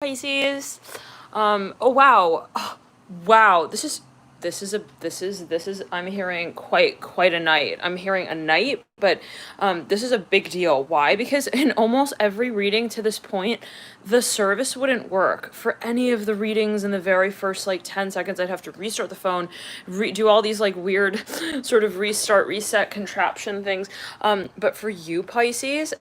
Pisces. Oh wow. Oh, wow. I'm hearing quite a night. I'm hearing a night, but this is a big deal. Why? Because in almost every reading to this point, the service wouldn't work. For any of the readings in the very first like 10 seconds, I'd have to restart the phone, do all these like weird sort of restart, reset contraption things. But for you, Pisces,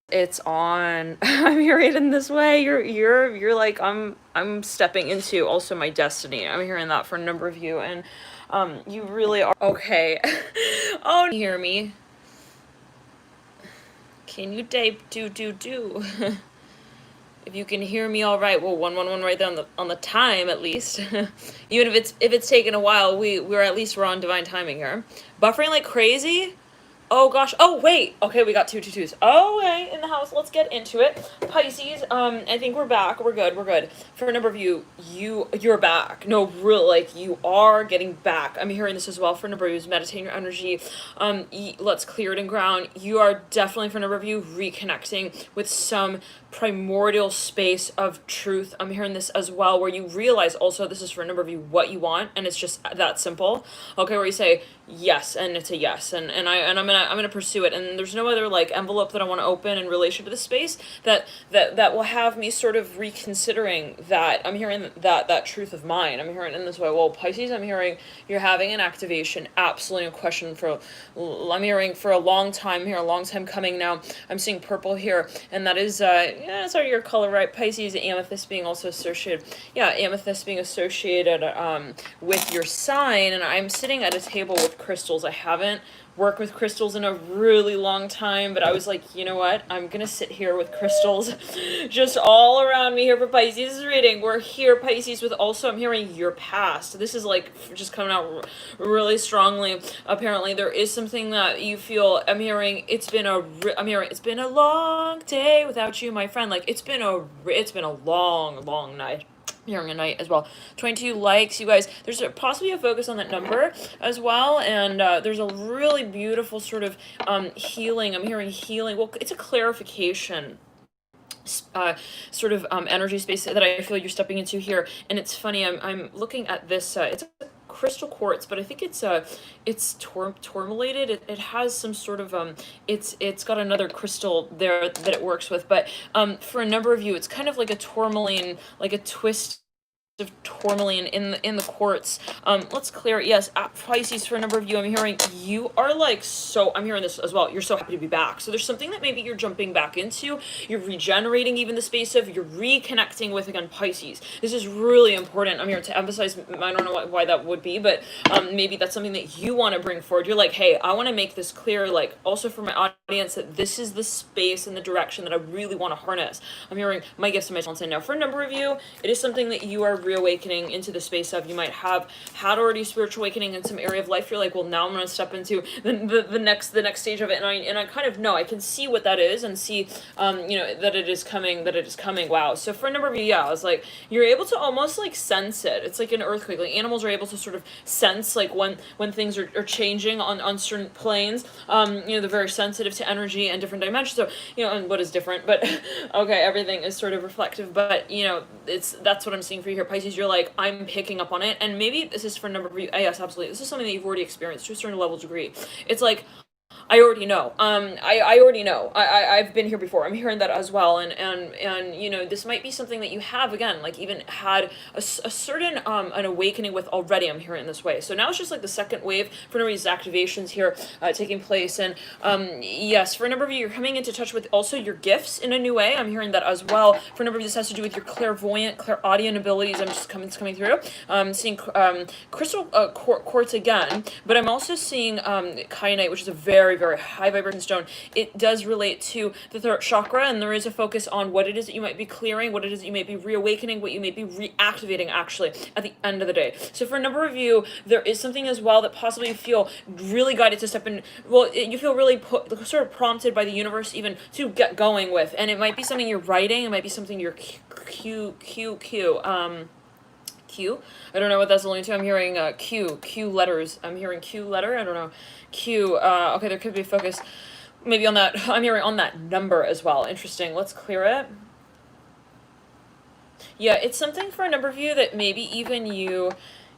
it's on. I'm hearing it in this way. You're like, I'm stepping into also my destiny. I'm hearing that for a number of you, and you really are okay. Oh, can you hear me? Can you do? If you can hear me all right, well, 111 right there on the time at least. Even if it's taken a while, we're on divine timing here. Buffering like crazy. Oh gosh. Oh wait. Okay, we got 2 2 2s. Oh, okay, in the house. Let's get into it. Pisces. I think we're back. We're good. We're good. For a number of you're back. No, real like you are getting back. I'm hearing this as well for a number of you. Meditating your energy. Let's clear it and ground. You are definitely for a number of you reconnecting with some primordial space of truth. I'm hearing this as well, where you realize also this is for a number of you what you want, and it's just that simple. Okay, where you say yes, and it's a yes, and I'm gonna pursue it, and there's no other like envelope that I want to open in relation to the space that will have me sort of reconsidering that. I'm hearing that truth of mine. I'm hearing in this way. Well, Pisces, I'm hearing you're having an activation, absolutely no question. I'm hearing for a long time here, a long time coming now. I'm seeing purple here, and that is yeah, sorry, your color, right? Pisces, amethyst being also associated. Yeah, amethyst being associated with your sign, and I'm sitting at a table with crystals. I haven't worked with crystals in a really long time, but I was like, you know what? I'm gonna sit here with crystals just all around me here for Pisces reading. We're here, Pisces, with also, I'm hearing your past. This is like just coming out really strongly. Apparently, there is something that you feel. I'm hearing it's been a long day without you, my friend. Like it's been a long night. Hearing a night as well. 22 likes, you guys. There's possibly a focus on that number as well, and there's a really beautiful sort of healing. I'm hearing healing. Well, it's a clarification sort of energy space that I feel you're stepping into here. And it's funny, I'm looking at this. It's a crystal quartz, but I think it's tourmalated. It has some sort of it's got another crystal there that it works with, but for a number of you, it's kind of like a tourmaline, like a twist of tourmaline in the quartz. Let's clear it. Yes, at Pisces, for a number of you, I'm hearing you are like, so I'm hearing this as well, you're so happy to be back. So there's something that maybe you're jumping back into, you're regenerating even the space of, you're reconnecting with, again, Pisces. This is really important. I'm here to emphasize, I don't know why that would be, but maybe that's something that you want to bring forward. You're like, hey, I want to make this clear, like also for my audience, that this is the space and the direction that I really want to harness. I'm hearing my gifts and my talents. And now for a number of you, it is something that you are reawakening into the space of. You might have had already spiritual awakening in some area of life. You're like, well, now I'm going to step into the next stage of it, and I kind of know, I can see what that is, and see that it is coming. Wow. So for a number of you, yeah, I was like, you're able to almost like sense it. It's like an earthquake. Like animals are able to sort of sense like when things are changing on certain planes. They're very sensitive to energy and different dimensions. So and what is different, but okay, everything is sort of reflective, but that's what I'm seeing for you here, Pisces. You're like, I'm picking up on it, and maybe this is for a number of you. Yes, absolutely, this is something that you've already experienced to a certain level degree. It's like, I already know. I already know. I've been here before. I'm hearing that as well, and this might be something that you have, again, like even had a certain an awakening with already. I'm hearing it this way. So now it's just like the second wave for a number of these activations here taking place, and yes, for a number of you, you're coming into touch with also your gifts in a new way. I'm hearing that as well. For a number of you, this has to do with your clairvoyant, clairaudient abilities. I'm just coming through. Seeing crystal quartz again, but I'm also seeing kyanite, which is a very, very high vibration stone. It does relate to the throat chakra, and there is a focus on what it is that you might be clearing, what it is that you may be reawakening, what you may be reactivating actually at the end of the day. So for a number of you, there is something as well that possibly you feel really guided to step in. Well, you feel really sort of prompted by the universe even to get going with, and it might be something you're writing, it might be something you're Q. I don't know what that's alluding to. I'm hearing Q letters. I'm hearing Q letter. I don't know. Q. Okay, there could be a focus maybe on that. I'm hearing on that number as well. Interesting. Let's clear it. Yeah, it's something for a number of you that maybe even you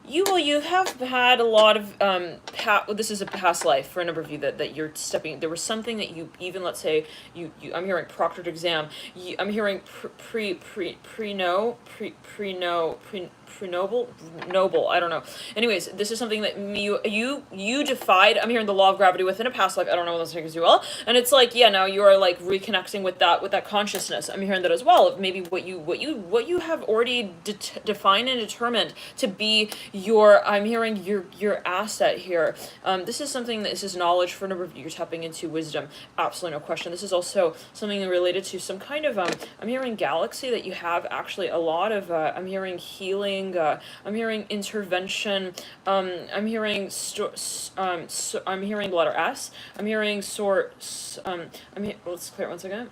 have had a lot of well, this is a past life for a number of you that you're stepping. There was something that you even, let's say, I'm hearing proctored exam. I'm hearing noble. I don't know. Anyways, this is something that you defied. I'm hearing the law of gravity within a past life. I don't know what those things do well, and it's like, yeah, now you are like reconnecting with that consciousness. I'm hearing that as well, of maybe what you have already defined and determined to be your, I'm hearing your asset here. This is something that, this is knowledge for a number of you. You're tapping into wisdom, absolutely no question. This is also something related to some kind of I'm hearing galaxy that you have actually a lot of I'm hearing healing, I'm hearing intervention, I'm hearing I'm hearing the letter S, I'm hearing let's clear it once again.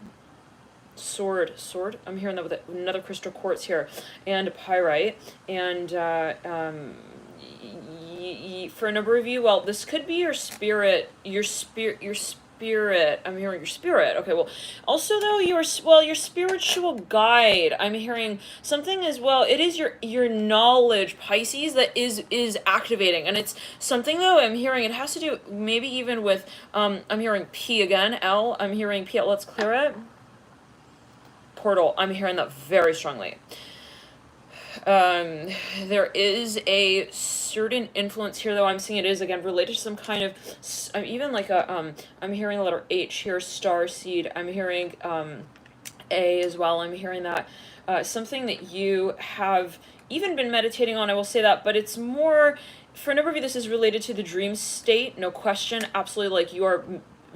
Sword. I'm hearing that with another crystal quartz here, and pyrite, and for a number of you, well, this could be your spirit. I'm hearing your spirit. Okay, well, also though, your spiritual guide. I'm hearing something as well. It is your knowledge, Pisces, that is activating, and it's something though. I'm hearing it has to do maybe even with I'm hearing P again, L. I'm hearing P. Let's clear it. Portal. I'm hearing that very strongly. There is a certain influence here, though. I'm seeing it is again related to some kind of even like a I'm hearing the letter H here, star seed. I'm hearing A as well. I'm hearing that something that you have even been meditating on. I will say that, but it's more for a number of you. This is related to the dream state, no question. Absolutely, like you are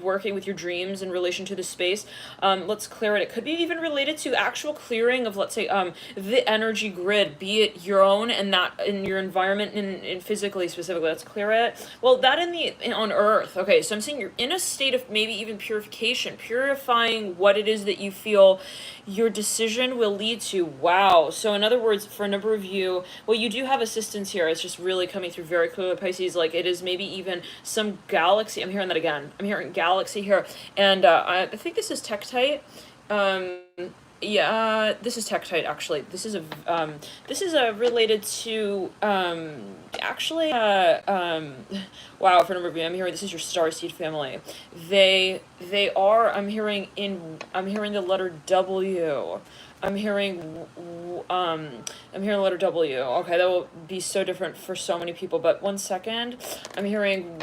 working with your dreams in relation to the space. Let's clear it. It could be even related to actual clearing of, let's say, the energy grid, be it your own and that in your environment and physically specifically. Let's clear it. Well, that on Earth. Okay, so I'm saying you're in a state of maybe even purification, purifying what it is that you feel your decision will lead to. Wow. So in other words, for a number of you, well, you do have assistance here. It's just really coming through very clearly, Pisces. Like it is maybe even some galaxy. I'm hearing that again. I'm hearing galaxy here. And I think this is Tektite. Yeah, this is Tektite actually. This is a related to actually wow, for a number of you, I'm hearing this is your starseed family. They are, I'm hearing the letter W. I'm hearing the letter W. Okay, that will be so different for so many people, but 1 second. I'm hearing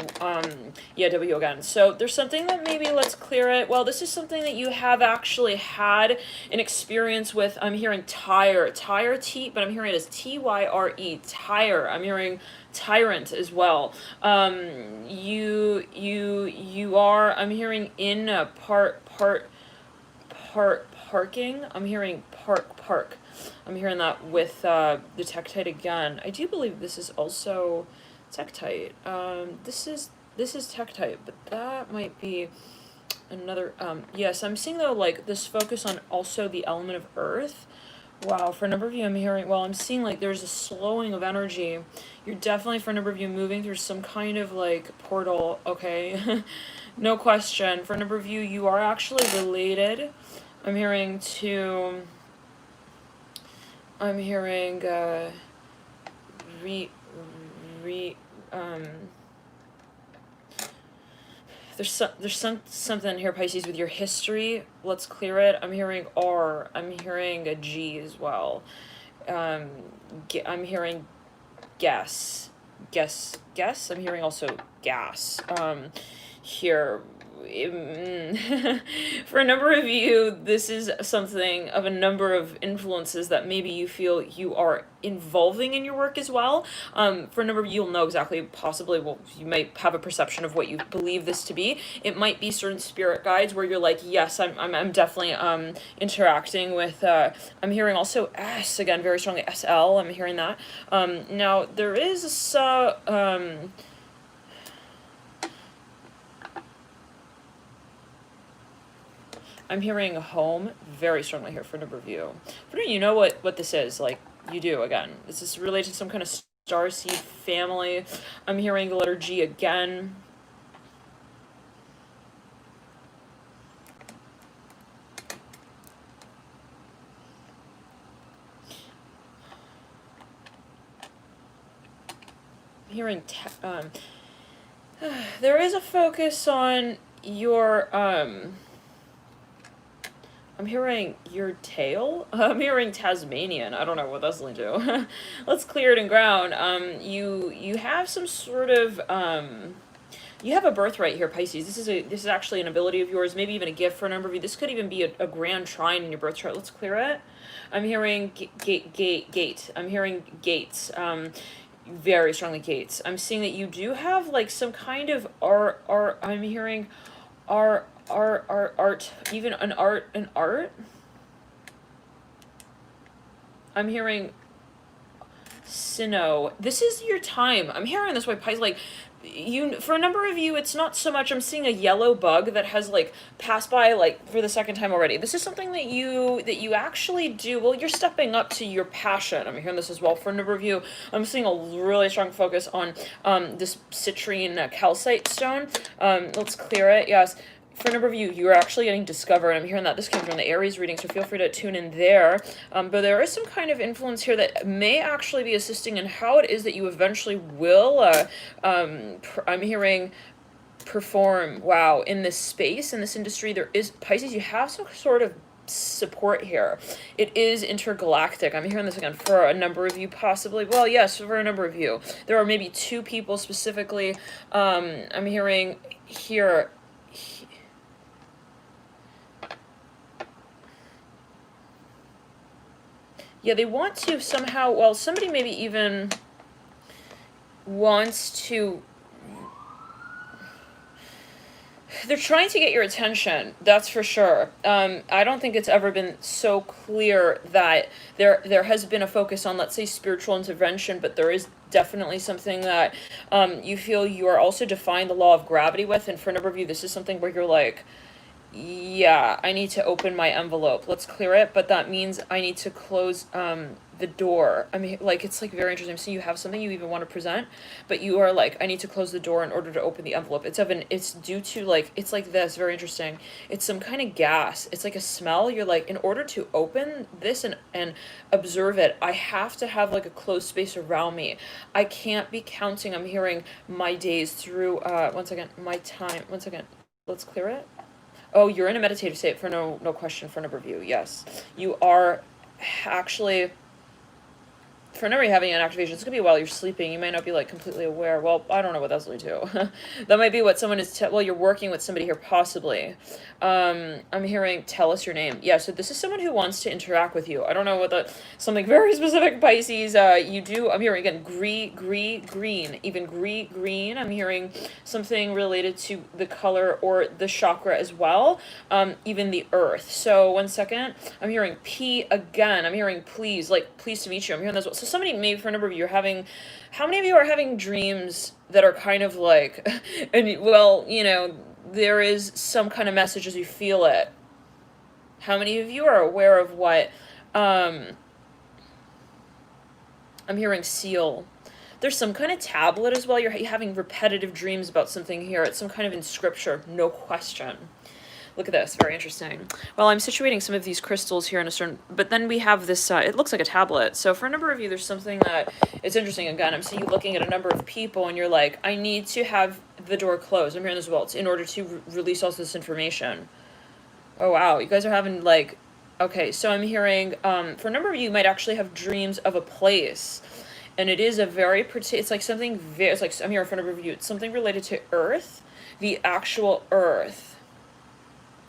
yeah, W again. So there's something that maybe, let's clear it. Well, this is something that you have actually had an experience with. I'm hearing tire T, but I'm hearing it as Tyre, tire. I'm hearing tyrant as well. You are, I'm hearing in a parking. I'm hearing park. I'm hearing that with the Tektite again. I do believe this is also Tektite. This is Tektite, but that might be another. Yes, I'm seeing though like this focus on also the element of earth. Wow, for a number of you, I'm hearing, well, I'm seeing like there's a slowing of energy. You're definitely, for a number of you, moving through some kind of like portal, okay? No question. For a number of you, you are actually related. I'm hearing there's something here, Pisces, with your history. Let's clear it. I'm hearing R. I'm hearing a G as well. I'm hearing guess. I'm hearing also gas. Here. For a number of you, this is something of a number of influences that maybe you feel you are involving in your work as well. For a number of you, you'll know exactly, possibly, well, you might have a perception of what you believe this to be. It might be certain spirit guides where you're like, yes, I'm definitely interacting with. I'm hearing also S again, very strongly, SL. I'm hearing that. Now there is I'm hearing home very strongly here for a number of you. But you know what this is, like, you do, again. This is related to some kind of starseed family. I'm hearing the letter G again. hearing there is a focus on your I'm hearing your tail. I'm hearing Tasmanian. I don't know what that's linked to. Let's clear it and ground. You have some sort of you have a birthright here, Pisces. This is actually an ability of yours, maybe even a gift for a number of you. This could even be a grand trine in your birth chart. Let's clear it. I'm hearing gate. I'm hearing gates. Very strongly gates. I'm seeing that you do have like some kind of art. I'm hearing art, even an art. I'm hearing Sino. This is your time. I'm hearing this way, Pisces. Like, you, for a number of you, it's not so much. I'm seeing a yellow bug that has like passed by like for the second time already. This is something that you actually do. Well, you're stepping up to your passion. I'm hearing this as well. For a number of you, I'm seeing a really strong focus on this citrine calcite stone. Let's clear it. Yes. For a number of you, you're actually getting discovered. I'm hearing that this came from the Aries reading, so feel free to tune in there. But there is some kind of influence here that may actually be assisting in how it is that you eventually will, I'm hearing, perform, wow, in this space, in this industry. There is, Pisces, you have some sort of support here. It is intergalactic. I'm hearing this again for a number of you, possibly. Well, yes, for a number of you. There are maybe two people specifically. I'm hearing here. Yeah, they want to somehow, well, somebody maybe even wants to, they're trying to get your attention, that's for sure. I don't think it's ever been so clear that there has been a focus on, let's say, spiritual intervention, but there is definitely something that you feel you are also defying the law of gravity with, and for a number of you, this is something where you're like, yeah, I need to open my envelope. Let's clear it, but that means I need to close the door. I mean, like, it's like very interesting. So you have something you even want to present, but you are like, I need to close the door in order to open the envelope. It's due to like, it's like this, very interesting. It's some kind of gas. It's like a smell. You're like, in order to open this and observe it, I have to have like a closed space around me. I can't be counting. I'm hearing my days through, one second, my time, one second. Let's clear it. Oh, you're in a meditative state for no question for a number of you. Yes, you are actually, for a number of you having an activation. It's gonna be while you're sleeping. You might not be like completely aware. Well, I don't know what that's leading to. That might be what someone is. Well, you're working with somebody here, possibly. I'm hearing, tell us your name. Yeah, so this is someone who wants to interact with you. I don't know what that, something very specific, Pisces. You do, I'm hearing again, green, even green. I'm hearing something related to the color or the chakra as well, even the earth. So one second, I'm hearing P again. I'm hearing please, like pleased to meet you. I'm hearing that as well. So somebody, maybe for a number of you, are having, how many of you are having dreams that are kind of like, and well, you know, there is some kind of message as you feel it. How many of you are aware of what, I'm hearing seal. There's some kind of tablet as well. You're having repetitive dreams about something here. It's some kind of in scripture, no question. Look at this, very interesting. Well, I'm situating some of these crystals here in a certain, but then we have this, it looks like a tablet. So for a number of you, there's something that, it's interesting. Again, I'm seeing you looking at a number of people and you're like, I need to have the door closed. I'm hearing this as well. It's in order to release all this information. Oh, wow. You guys are having like, okay, so I'm hearing, for a number of you, you might actually have dreams of a place. And it is a very, it's like something very, it's like, I'm here in front of you. It's something related to Earth, the actual Earth.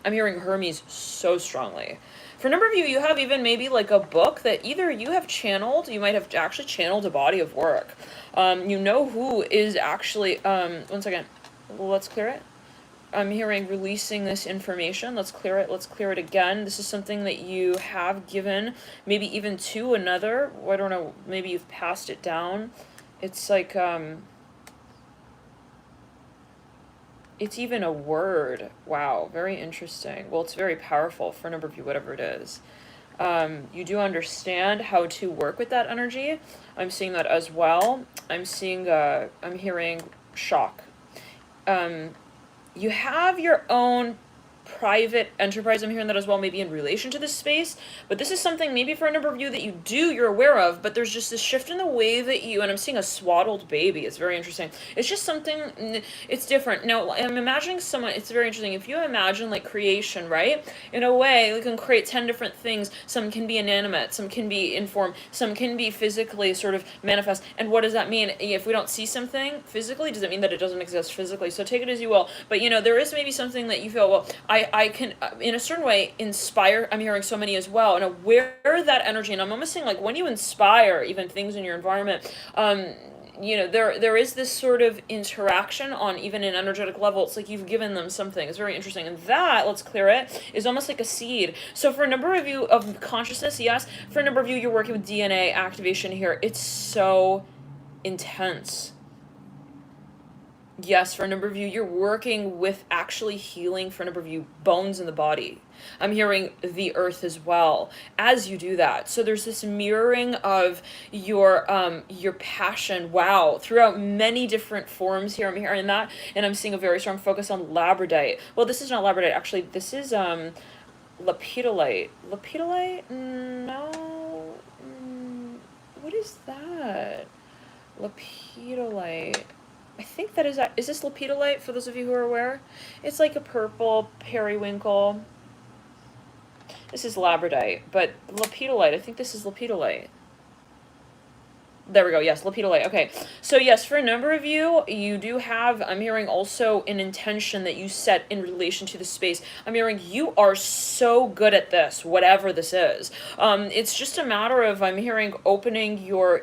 I'm hearing Hermes so strongly. For a number of you, you have even maybe like a book that either you have channeled, you might have actually channeled a body of work. You know who is actually, one second, let's clear it. I'm hearing releasing this information. Let's clear it. Let's clear it again. This is something that you have given, maybe even to another. I don't know, maybe you've passed it down. It's like, it's even a word. Wow, very interesting. Well, it's very powerful for a number of you, whatever it is. You do understand how to work with that energy. I'm seeing that as well. I'm seeing, I'm hearing shock. You have your own private enterprise. I'm hearing that as well, maybe in relation to this space, but this is something maybe for a number of you that you're aware of, but there's just this shift in the way that and I'm seeing a swaddled baby. It's very interesting. It's just something, it's different. Now, I'm imagining someone, it's very interesting. If you imagine like creation, right? In a way, we can create 10 different things. Some can be inanimate, some can be in form, some can be physically sort of manifest. And what does that mean? If we don't see something physically, does it mean that it doesn't exist physically? So take it as you will. But there is maybe something that you feel, well, I can, in a certain way, inspire. I'm hearing so many as well, and aware that energy. And I'm almost saying, like, when you inspire even things in your environment, there is this sort of interaction on even an energetic level. It's like you've given them something. It's very interesting. And that, let's clear it, is almost like a seed. So for a number of you of consciousness, yes, for a number of you, you're working with DNA activation here. It's so intense. Yes, for a number of you, you're working with actually healing, for a number of you, bones in the body. I'm hearing the earth as well as you do that. So there's this mirroring of your passion, wow, throughout many different forms here. I'm hearing that, and I'm seeing a very strong focus on labradite. Well, this is not labradite, actually. This is lepidolite. Lepidolite? No. What is that? Lepidolite. I think that is this lepidolite, for those of you who are aware? It's like a purple periwinkle. This is labradite, but lepidolite, I think this is lepidolite. There we go. Yes, lepidolite. Okay. So yes, for a number of you, you do have, I'm hearing also an intention that you set in relation to the space. I'm hearing you are so good at this, whatever this is. It's just a matter of, I'm hearing opening your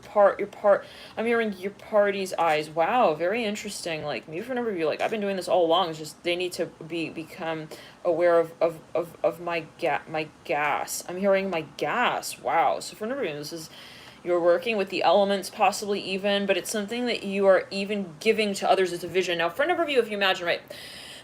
part, I'm hearing your party's eyes. Wow, very interesting. Like, maybe for a number of you, like, I've been doing this all along. It's just, they need to become aware of my gas. I'm hearing my gas. Wow. So for a number of you, this is, you're working with the elements, possibly even, but it's something that you are even giving to others as a vision. Now, for a number of you, if you imagine, right,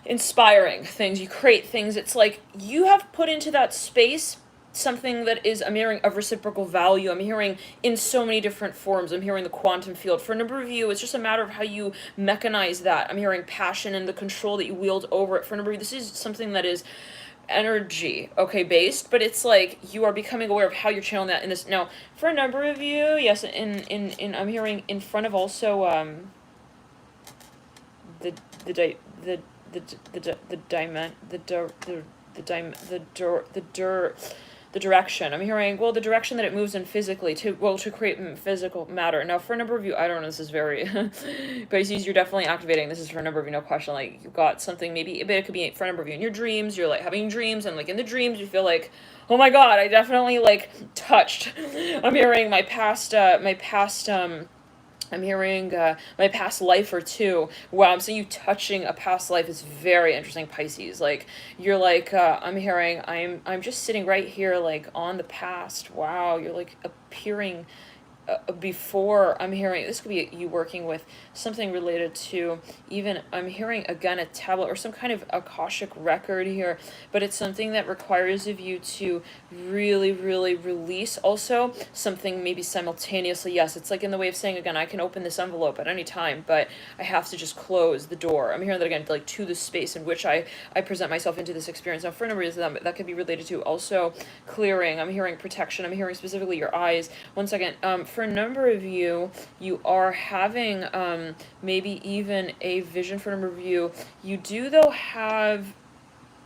inspiring things, you create things, it's like you have put into that space something that is, I'm hearing, of reciprocal value. I'm hearing in so many different forms. I'm hearing the quantum field. For a number of you, it's just a matter of how you mechanize that. I'm hearing passion and the control that you wield over it. For a number of you, this is something that is energy, okay, based, but it's like you are becoming aware of how you're channeling that in this. Now, for a number of you, yes, in I'm hearing in front of also the direction. I'm hearing, well, the direction that it moves in physically to create physical matter. Now, for a number of you, I don't know, this is very Pisces, you're definitely activating. This is for a number of you, no question. Like, you've got something, maybe, but it could be for a number of you in your dreams. You're like having dreams, and like in the dreams, you feel like, oh my God, I definitely like touched. I'm hearing my past I'm hearing my past life or two. Wow, I'm seeing you touching a past life is very interesting, Pisces. Like, you're like, I'm hearing, I'm just sitting right here, like, on the past. Wow, you're like appearing before. I'm hearing, this could be you working with something related to even, I'm hearing again a tablet or some kind of Akashic record here, but it's something that requires of you to really, really release also something maybe simultaneously. Yes, it's like in the way of saying, again, I can open this envelope at any time, but I have to just close the door. I'm hearing that again, like, to the space in which I present myself into this experience. Now, for a number of reasons, that could be related to also clearing. I'm hearing protection. I'm hearing specifically your eyes. One second. For a number of you, you are having maybe even a vision. For a number of you, you do though have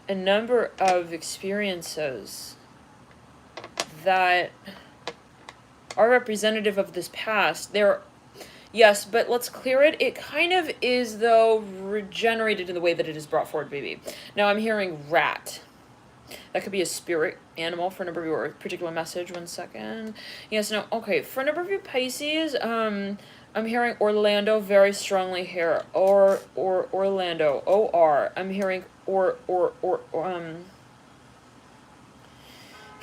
a number of experiences that are representative of this past. Yes, but let's clear it. It kind of is, though, regenerated in the way that it is brought forward, baby. Now, I'm hearing rat. That could be a spirit animal for a number of you, or a particular message. One second. Yes, no, okay. For a number of you, Pisces, I'm hearing Orlando very strongly here. Or Orlando. O-R. I'm hearing for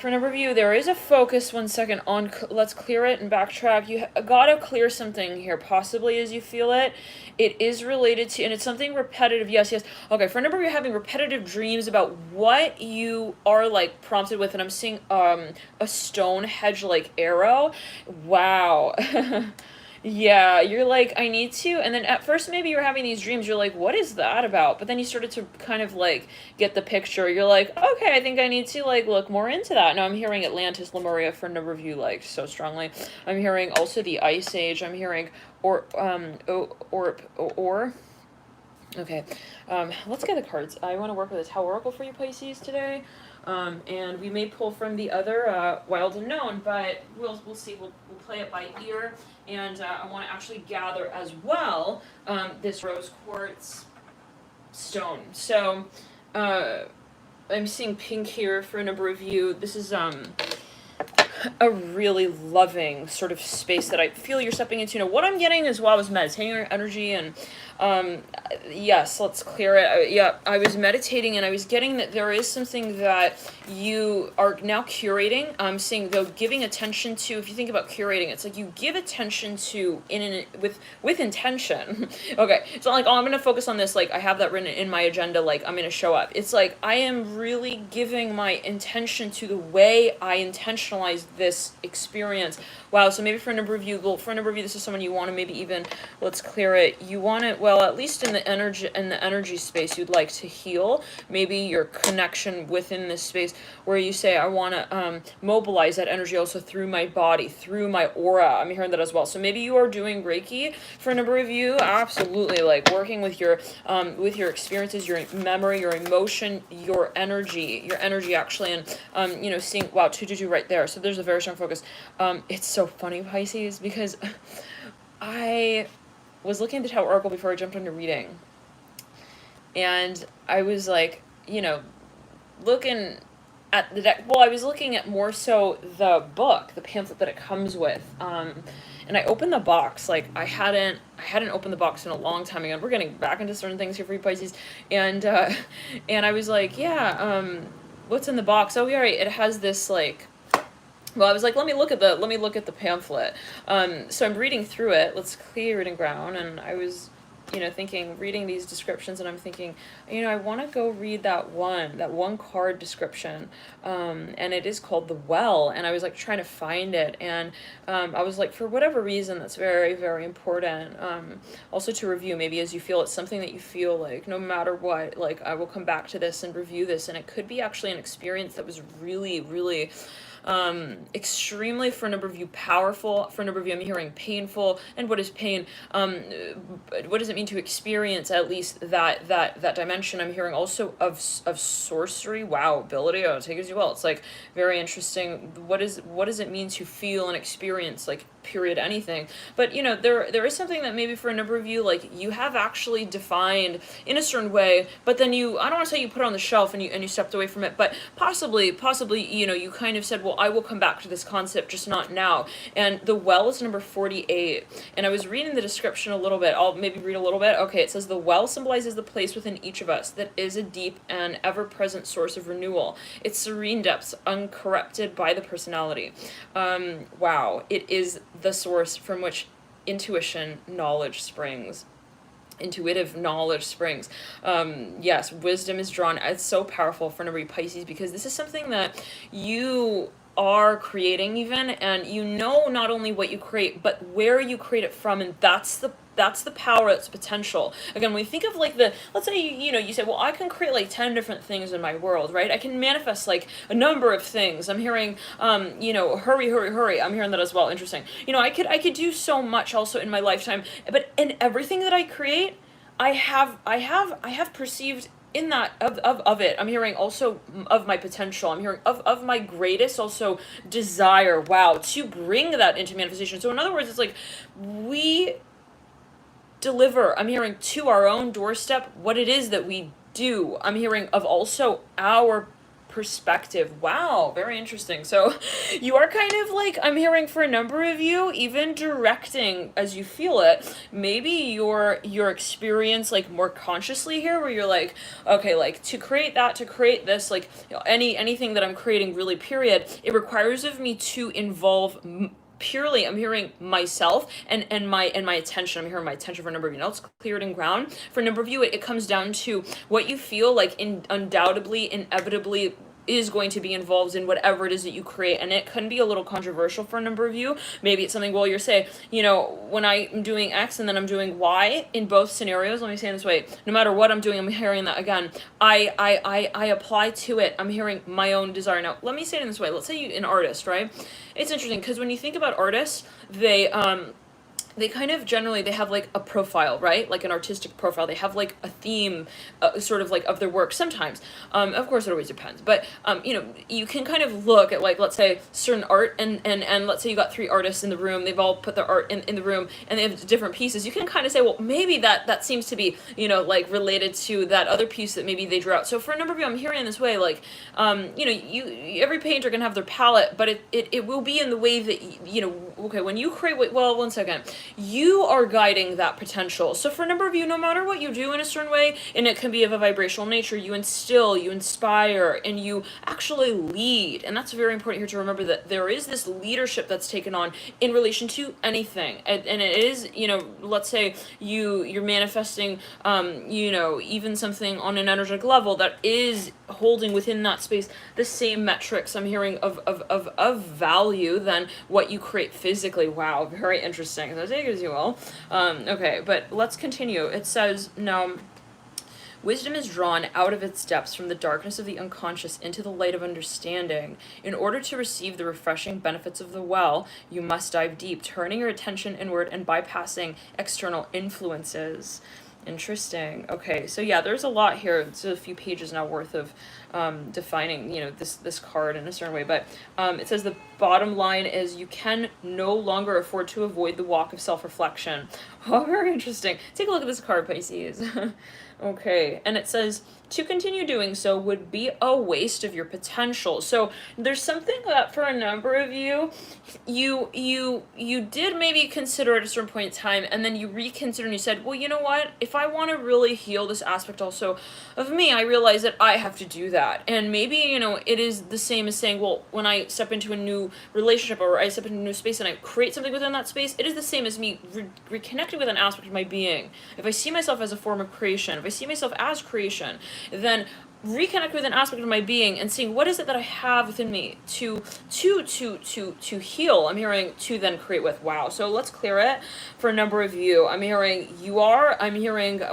a number of you, there is a focus, one second, on, let's clear it and backtrack. You gotta clear something here, possibly as you feel it. It is related to, and it's something repetitive, yes. Okay, for a number of you having repetitive dreams about what you are, like, prompted with, and I'm seeing a stone hedge-like arrow. Wow. Yeah, you're like, I need to. And then at first, maybe you're having these dreams. You're like, what is that about? But then you started to kind of like get the picture. You're like, okay, I think I need to like look more into that. Now I'm hearing Atlantis, Lemuria for a number of you like so strongly. I'm hearing also the Ice Age. I'm hearing or. Okay, let's get the cards. I want to work with a Tau Oracle for you, Pisces, today. And we may pull from the other Wild Unknown, but we'll see. We'll play it by ear. And I want to actually gather as well this rose quartz stone. So I'm seeing pink here for a number of you. This is a really loving sort of space that I feel you're stepping into. Now, what I'm getting as well is meditating energy, and yes, let's clear it. I was meditating, and I was getting that there is something that you are now curating. I'm seeing though giving attention to. If you think about curating, it's like you give attention to with intention. Okay, it's not like, oh, I'm gonna focus on this. Like I have that written in my agenda. Like I'm gonna show up. It's like I am really giving my intention to the way I intentionalize this experience. Wow, so maybe for a number of you, this is someone you want to maybe even, let's clear it, you want it, well, at least in the energy space, you'd like to heal, maybe your connection within this space, where you say, I want to mobilize that energy also through my body, through my aura. I'm hearing that as well. So maybe you are doing Reiki for a number of you, absolutely, like working with your experiences, your memory, your emotion, your energy actually, and seeing, wow, 222 right there. So there's a very strong focus. It's so funny, Pisces, because I was looking at the Tau Oracle before I jumped into reading, and I was like, looking at the deck. Well, I was looking at more so the book, the pamphlet that it comes with, and I opened the box. Like I hadn't opened the box in a long time ago. We're getting back into certain things here for you, Pisces, and I was like, yeah, what's in the box? Oh, yeah, right. It has this like. Well, I was like, let me look at the pamphlet. So I'm reading through it. Let's clear it and ground. And I was, reading these descriptions, and I'm thinking, I want to go read that one card description. And it is called The Well. And I was like trying to find it. And I was like, for whatever reason, that's very, very important. Also to review, maybe as you feel it's something that you feel like no matter what, like I will come back to this and review this. And it could be actually an experience that was really, really extremely, for a number of you, powerful. For a number of you, I'm hearing painful. And what is pain? What does it mean to experience at least that dimension? I'm hearing also of sorcery. Wow, ability. Oh, take it as you will. It's like very interesting. What does it mean to feel and experience, like, period, anything? But there is something that maybe for a number of you, like, you have actually defined in a certain way, but then I don't want to say you put it on the shelf and you stepped away from it, but possibly you kind of said, well, I will come back to this concept, just not now. And The Well is number 48, and I was reading the description a little bit. I'll maybe read a little bit. Okay, it says, the well symbolizes the place within each of us that is a deep and ever-present source of renewal, its serene depths uncorrupted by the personality. Wow, it is the source from which intuitive knowledge springs. Yes, wisdom is drawn. It's so powerful for number Pisces, because this is something that you are creating even, and not only what you create, but where you create it from, and that's the power, that's potential. Again, when we think of like let's say you say, well, I can create like 10 different things in my world, right? I can manifest like a number of things. I'm hearing hurry. I'm hearing that as well. Interesting. I could do so much also in my lifetime, but in everything that I create, I have perceived in that of it. I'm hearing also of my potential. I'm hearing of my greatest also desire, wow, to bring that into manifestation. So in other words, it's like we deliver, I'm hearing, to our own doorstep what it is that we do. I'm hearing of also our perspective. Wow, very interesting. So you are kind of like, I'm hearing for a number of you, even directing as you feel it, maybe your experience like more consciously here, where you're like, okay, like to create this, like anything that I'm creating, really, period, it requires of me to involve purely, I'm hearing myself and my attention. I'm hearing my attention for a number of you. Now it's cleared and ground. For a number of you, it comes down to what you feel like undoubtedly, inevitably, is going to be involved in whatever it is that you create. And it can be a little controversial for a number of you. Maybe it's something, well, you're saying, when I'm doing X and then I'm doing Y in both scenarios, let me say it this way, no matter what I'm doing, I'm hearing that again, I apply to it, I'm hearing my own desire. Now, let me say it in this way. Let's say you're an artist, right? It's interesting because when you think about artists, they kind of generally, they have like a profile, right? Like an artistic profile. They have like a theme, sort of like of their work sometimes. Of course, it always depends. But, you can kind of look at like, let's say certain art and let's say you got 3 artists in the room. They've all put their art in the room and they have different pieces. You can kind of say, well, maybe that seems to be, like related to that other piece that maybe they drew out. So for a number of you, I'm hearing in this way, like, every painter can have their palette, but it will be in the way that, okay, when you create, well, one second. You are guiding that potential. So for a number of you, no matter what you do in a certain way, and it can be of a vibrational nature, you instill, you inspire, and you actually lead. And that's very important here to remember that there is this leadership that's taken on in relation to anything. And it is, let's say you're manifesting, even something on an energetic level that is holding within that space the same metrics I'm hearing of value than what you create physically. Wow, very interesting. So take it as you will. Okay, but let's continue. It says, now, wisdom is drawn out of its depths from the darkness of the unconscious into the light of understanding. In order to receive the refreshing benefits of the well, you must dive deep, turning your attention inward and bypassing external influences. Interesting. Okay, so yeah, there's a lot here. It's a few pages now worth of defining, this card in a certain way. But it says the bottom line is you can no longer afford to avoid the walk of self-reflection. Oh, very interesting. Take a look at this card, Pisces. Okay, and it says to continue doing so would be a waste of your potential. So there's something that for a number of you, you did maybe consider at a certain point in time, and then you reconsidered and you said, well, you know what? If I want to really heal this aspect also of me, I realize that I have to do that. And maybe, it is the same as saying, well, when I step into a new relationship or I step into a new space and I create something within that space, it is the same as me reconnecting with an aspect of my being. If I see myself as a form of creation, if I see myself as creation, then reconnect with an aspect of my being and seeing what is it that I have within me to heal. I'm hearing to then create with. Wow. So let's clear it for a number of you. I'm hearing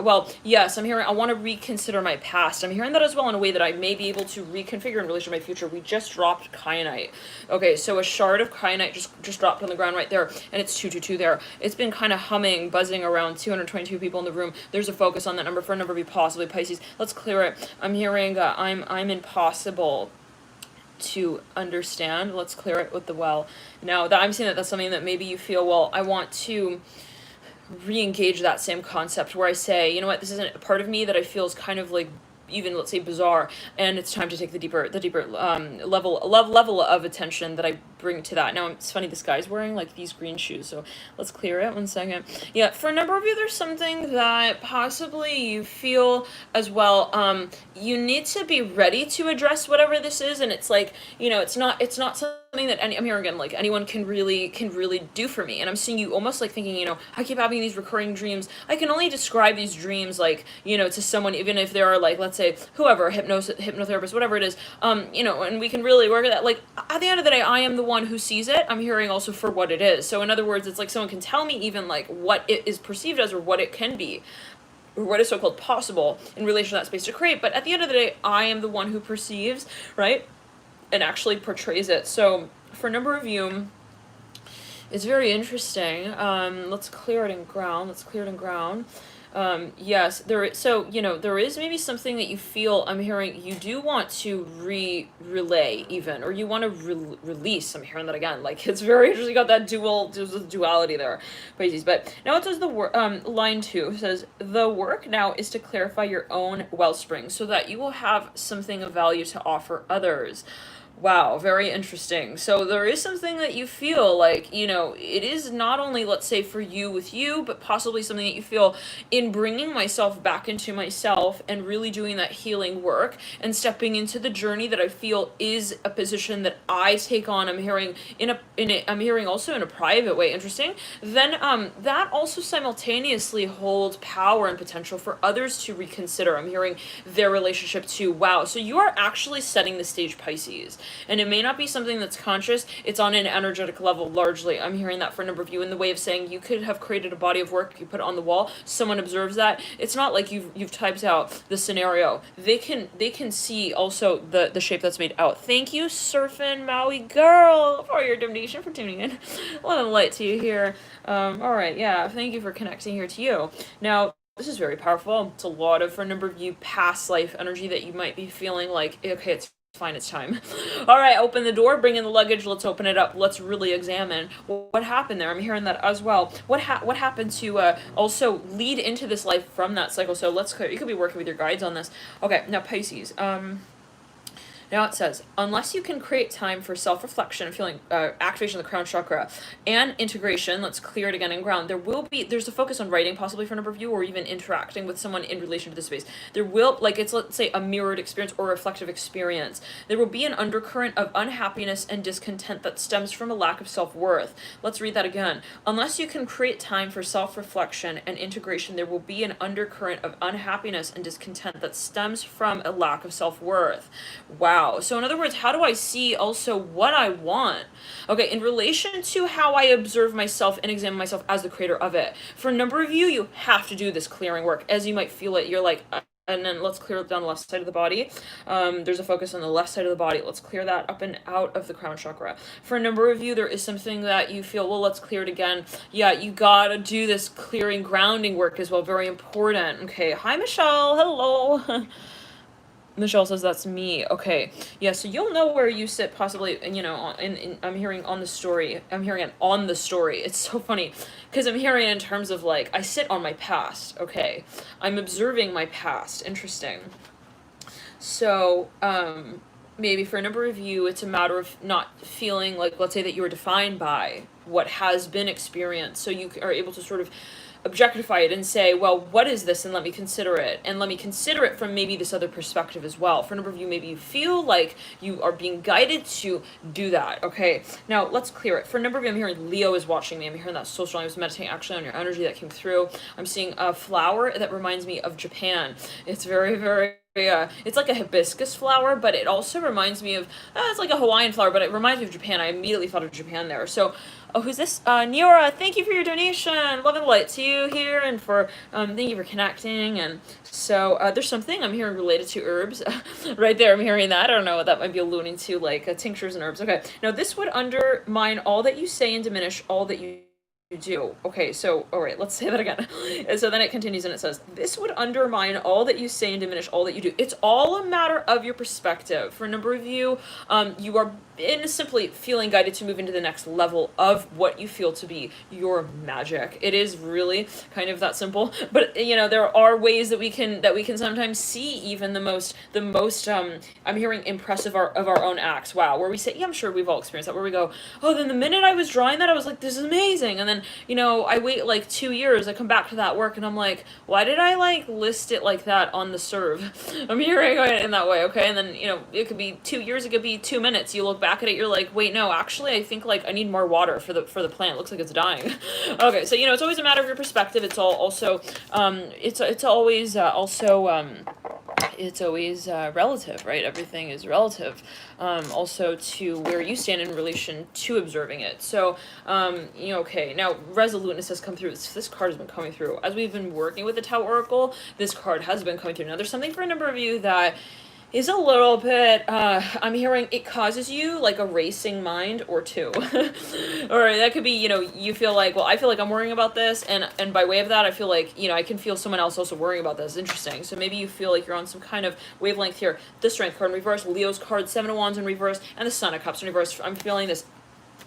well, yes, I'm hearing I want to reconsider my past. I'm hearing that as well in a way that I may be able to reconfigure in relation to my future. We just dropped kyanite. Okay, so a shard of kyanite just dropped on the ground right there, and it's 222 there. It's been kind of humming, buzzing around 222 people in the room. There's a focus on that number for a number of you, possibly Pisces. Let's clear it. I'm hearing I'm impossible to understand. Let's clear it with the well. Now that I'm seeing that's something that maybe you feel, well, I want to re-engage that same concept where I say, you know what, this isn't a part of me that I feel is kind of like even, let's say, bizarre, and it's time to take the deeper level of attention that I bring to that. Now, it's funny, this guy's wearing like these green shoes, so let's clear it. One second. Yeah, for a number of you, there's something that possibly you feel as well, you need to be ready to address whatever this is, and it's like, it's not something that I'm hearing again, like anyone can really do for me. And I'm seeing you almost like thinking, I keep having these recurring dreams. I can only describe these dreams like, to someone, even if they are like, let's say, whoever, hypnotherapist, whatever it is, and we can really work at that. Like, at the end of the day, I am the one who sees it. I'm hearing also for what it is. So in other words, it's like someone can tell me even like what it is perceived as or what it can be, or what is so-called possible in relation to that space to create. But at the end of the day, I am the one who perceives, right, and actually portrays it. So for a number of you, it's very interesting. Let's clear it in ground. Yes, there is maybe something that you feel, I'm hearing, you do want to relay even, or you want to release. I'm hearing that again. Like, it's very interesting. You got that duality there, Pisces. But now it says line 2 says, the work now is to clarify your own wellspring so that you will have something of value to offer others. Wow, very interesting. So there is something that you feel like, it is not only, let's say, for you with you, but possibly something that you feel in bringing myself back into myself and really doing that healing work and stepping into the journey that I feel is a position that I take on. I'm hearing I'm hearing also in a private way. Interesting. Then that also simultaneously holds power and potential for others to reconsider. I'm hearing their relationship to, wow. So you are actually setting the stage, Pisces. And it may not be something that's conscious, it's on an energetic level largely. I'm hearing that for a number of you in the way of saying you could have created a body of work, you put it on the wall, someone observes that. It's not like you've typed out the scenario. They can see also the shape that's made out. Thank you, Surfin' Maui Girl, for your donation, for tuning in. Love and light to you here. Alright, yeah, thank you for connecting here to you. Now, this is very powerful. It's a lot of, for a number of you, past life energy that you might be feeling like, okay, it's fine, it's time. All right, open the door, bring in the luggage, let's open it up, let's really examine what happened there. I'm hearing that as well. What happened to also lead into this life from that cycle? So let's clear. You could be working with your guides on this. Okay, now Pisces. Now it says, unless you can create time for self-reflection, feeling activation of the crown chakra, and integration, let's clear it again and ground, there's a focus on writing, possibly for a number of you, or even interacting with someone in relation to this space. There will, it's, let's say, a mirrored experience or a reflective experience. There will be an undercurrent of unhappiness and discontent that stems from a lack of self-worth. Let's read that again. Unless you can create time for self-reflection and integration, there will be an undercurrent of unhappiness and discontent that stems from a lack of self-worth. Wow. So in other words, how do I see also what I want? Okay, in relation to how I observe myself and examine myself as the creator of it. For a number of you, you have to do this clearing work. As you might feel it, you're like, and then let's clear it down the left side of the body. There's a focus on the left side of the body. Let's clear that up and out of the crown chakra. For a number of you, there is something that you feel, well, let's clear it again. Yeah, you gotta do this clearing, grounding work as well. Very important. Okay, hi, Michelle. Hello. Michelle says that's me. Okay. Yeah, so you'll know where you sit possibly, I'm hearing on the story. I'm hearing it on the story. It's so funny because I'm hearing it in terms of like, I sit on my past. Okay. I'm observing my past. Interesting. So, maybe for a number of you, it's a matter of not feeling like, let's say that you were defined by what has been experienced. So you are able to sort of objectify it and say, well, what is this? And let me consider it. And let me consider it from maybe this other perspective as well. For a number of you, maybe you feel like you are being guided to do that. Okay, now let's clear it. For a number of you, I'm hearing Leo is watching me. I'm hearing that social. I was meditating actually on your energy that came through. I'm seeing a flower that reminds me of Japan. It's very, very... it's like a hibiscus flower, but it also reminds me of, it's like a Hawaiian flower, but it reminds me of Japan. I immediately thought of Japan there. So, oh, who's this? Niora, thank you for your donation. Love and light to you here, and for, thank you for connecting. And so, there's something I'm hearing related to herbs. Right there, I'm hearing that. I don't know what that might be alluding to, like tinctures and herbs. Okay, now this would undermine all that you say and diminish all that you do. Okay, so, all right, let's say that again. So then it continues and it says, this would undermine all that you say and diminish all that you do. It's all a matter of your perspective. For a number of you, you are simply feeling guided to move into the next level of what you feel to be your magic. It is really kind of that simple, but there are ways that we can sometimes see even the most I'm hearing impressive of our own acts. Wow, where we say, yeah, I'm sure we've all experienced that, where we go, oh, then the minute I was drawing that, I was like, this is amazing. And then I wait like 2 years, I come back to that work and I'm like, why did I like list it like that on the serve? I'm hearing it in that way. Okay, and then it could be 2 years, it could be 2 minutes. You look back at it, you're like, wait, no, actually I think like I need more water for the plant. It looks like it's dying. Okay, so it's always a matter of your perspective. It's all also it's always it's always relative, right? Everything is relative, also to where you stand in relation to observing it. So, okay, now resoluteness has come through. This card has been coming through. As we've been working with the Tau Oracle, this card has been coming through. Now, there's something for a number of you that is a little bit, I'm hearing it causes you like a racing mind or two. Or that could be, you feel like, well, I feel like I'm worrying about this. And by way of that, I feel like, I can feel someone else also worrying about this. Interesting. So maybe you feel like you're on some kind of wavelength here. The Strength card in reverse, Leo's card, Seven of Wands in reverse, and the Sun of Cups in reverse. I'm feeling this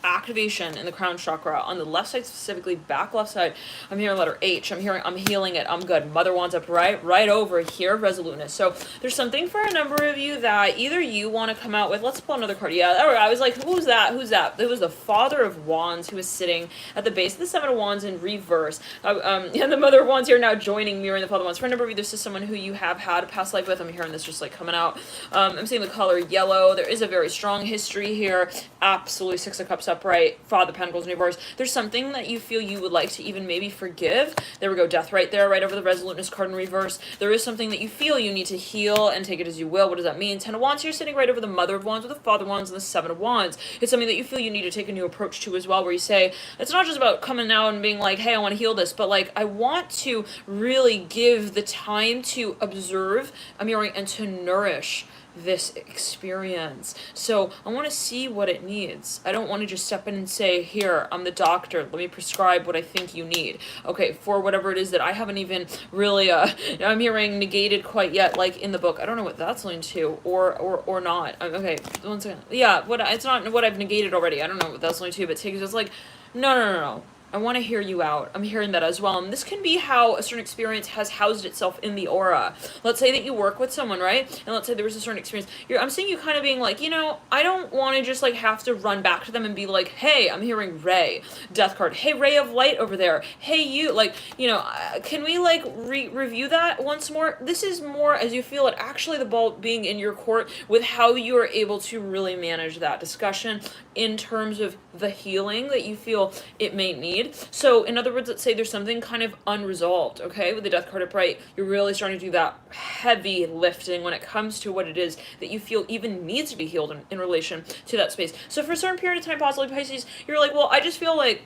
activation in the crown chakra on the left side, specifically back left side. I'm hearing letter H. I'm healing it. I'm good. Mother Wands up right over here, resoluteness. So there's something for a number of you that either you want to come out with. Let's pull another card. Yeah, I was like, who's that? It was the Father of Wands who was sitting at the base of the Seven of Wands in reverse. And the Mother of Wands here now joining, mirroring the Father of Wands. For a number of you, this is someone who you have had a past life with. I'm hearing this just like coming out. I'm seeing the color yellow. There is a very strong history here. Absolutely. Six of Cups upright. Father of Pentacles in reverse. There's something that you feel you would like to even maybe forgive. There we go. Death right there, right over the resoluteness card in reverse. There is something that you feel you need to heal, and take it as you will. What does that mean? Ten of Wands here sitting right over the Mother of Wands with the Father of Wands and the Seven of Wands. It's something that you feel you need to take a new approach to as well, where you say, it's not just about coming out and being like, hey, I want to heal this, but like, I want to really give the time to observe, I'm hearing, and to nourish this experience. So I want to see what it needs. I don't want to just step in and say, here, I'm the doctor, let me prescribe what I think you need. Okay, for whatever it is that I haven't even really I'm hearing negated quite yet, like in the book. I don't know what that's linked to, or not. Okay, one second. Yeah, it's not what I've negated already. I don't know what that's linked to, but take it as like, no. I want to hear you out. I'm hearing that as well. And this can be how a certain experience has housed itself in the aura. Let's say that you work with someone, right? And let's say there was a certain experience. I'm seeing you kind of being like, I don't want to just like have to run back to them and be like, hey, I'm hearing Ray. Death card. Hey, ray of light over there. Hey, you. Like, can we like review that once more? This is more as you feel it actually the ball being in your court with how you are able to really manage that discussion in terms of the healing that you feel it may need. So in other words, let's say there's something kind of unresolved, okay, with the Death card upright. You're really starting to do that heavy lifting when it comes to what it is that you feel even needs to be healed in relation to that space. So for a certain period of time, possibly Pisces, you're like, well, I just feel like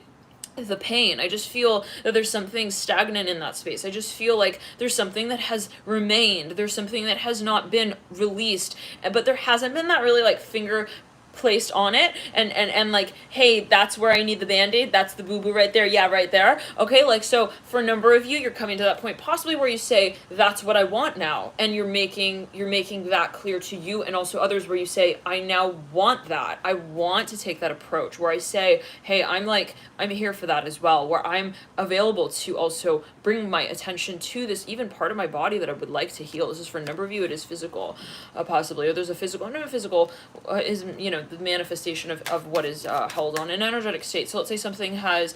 the pain. I just feel that there's something stagnant in that space. I just feel like there's something that has remained. There's something that has not been released, but there hasn't been that really like finger placed on it and like, hey, that's where I need the band-aid, that's the boo-boo right there, yeah, right there. Okay, like, so for a number of you, you're coming to that point possibly where you say, that's what I want now, and you're making that clear to you and also others, where you say, I now want that. I want to take that approach where I say, hey, I'm here for that as well, where I'm available to also bring my attention to this even part of my body that I would like to heal. This is for a number of you, it is physical, possibly, or there's a physical, no, physical is, the manifestation of what is held on an energetic state. So let's say something has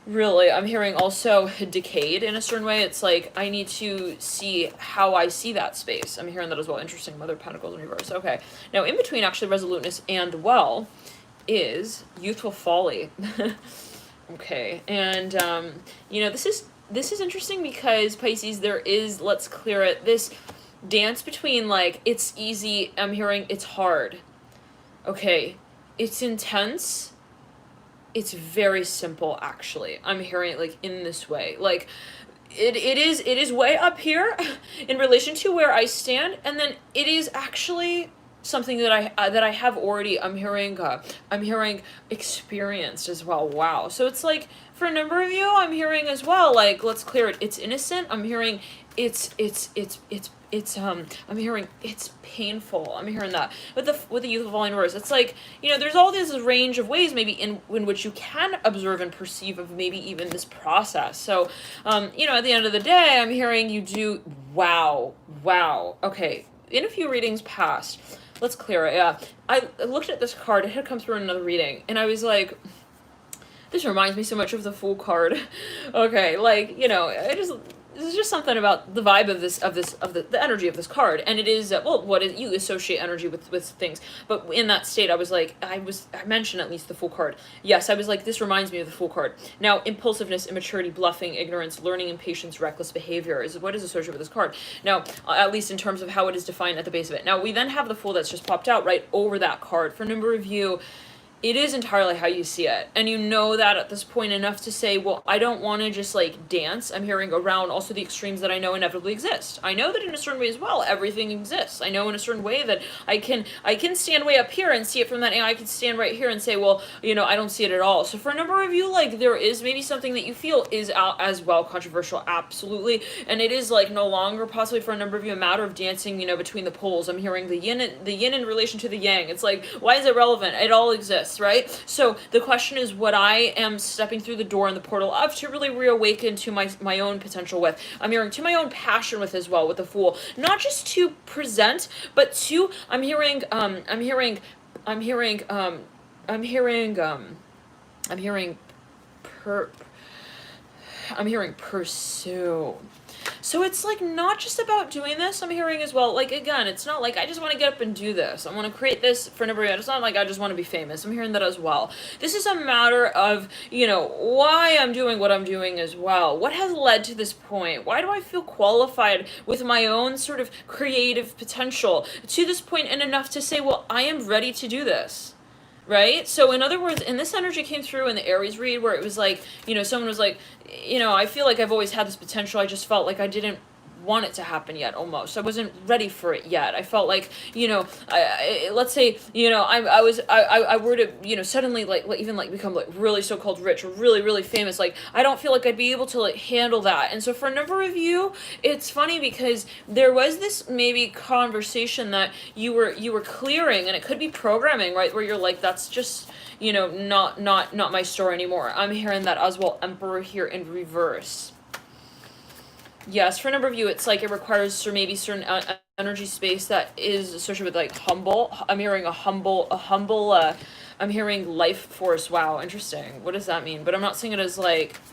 really, I'm hearing also decayed in a certain way. It's like, I need to see how I see that space. I'm hearing that as well. Interesting. Mother of Pentacles in reverse. Okay. Now, in between actually resoluteness and well is youthful folly. Okay. And, this is interesting because Pisces, there is, let's clear it, this dance between like, it's easy, I'm hearing it's hard. Okay, it's intense. It's very simple, actually. I'm hearing it like in this way. Like it is way up here in relation to where I stand, and then it is actually something that I have already, I'm hearing experienced as well. Wow. So it's like for a number of you, I'm hearing as well, like, let's clear it. It's innocent. I'm hearing it's I'm hearing it's painful. I'm hearing that with the youthful volume words. It's like, there's all this range of ways maybe in which you can observe and perceive of maybe even this process. So, at the end of the day, I'm hearing you do, wow. Okay. In a few readings past, let's clear it. Yeah. I looked at this card. It had come through in another reading, and I was like, this reminds me so much of the Fool card. Okay. Like, there's just something about the vibe of the energy of this card, and it is what you associate energy with things. But in that state, I was like, I mentioned at least the Fool card. Yes, I was like, this reminds me of the Fool card. Now, impulsiveness, immaturity, bluffing, ignorance, learning, impatience, reckless behavior is what is associated with this card. Now, at least in terms of how it is defined at the base of it. Now, we then have the Fool that's just popped out right over that card. For a number of you, it is entirely how you see it. And you know that at this point enough to say, well, I don't want to just like dance. I'm hearing around also the extremes that I know inevitably exist. I know that in a certain way as well, everything exists. I know in a certain way that I can stand way up here and see it from that, and I can stand right here and say, well, I don't see it at all. So for a number of you, like, there is maybe something that you feel is as well controversial, absolutely. And it is like no longer possibly for a number of you a matter of dancing, between the poles. I'm hearing the yin in relation to the yang. It's like, why is it relevant? It all exists. this, right? So the question is what I am stepping through the door in the portal of to really reawaken to my own potential with. I'm hearing to my own passion with as well, with the Fool. Not just to present, but to, I'm hearing pursue. So it's like not just about doing this. I'm hearing as well, like, again, it's not like I just want to get up and do this. I want to create this for everybody. It's not like I just want to be famous. I'm hearing that as well. This is a matter of, why I'm doing what I'm doing as well. What has led to this point? Why do I feel qualified with my own sort of creative potential to this point and enough to say, well, I am ready to do this. Right? So in other words, and this energy came through in the Aries read where it was like, someone was like, I feel like I've always had this potential. I just felt like I didn't want it to happen yet almost. I wasn't ready for it yet. I felt like, let's say, I were to, suddenly even become really so-called rich or really, really famous. Like, I don't feel like I'd be able to handle that. And so for a number of you, it's funny because there was this maybe conversation that you were clearing, and it could be programming, right? Where you're like, that's just, not my story anymore. I'm hearing that as well, Emperor here in reverse. Yes, for a number of you, it's like it requires maybe certain energy space that is associated with humble. I'm hearing a humble. I'm hearing life force. Wow, interesting. What does that mean? But I'm not seeing it as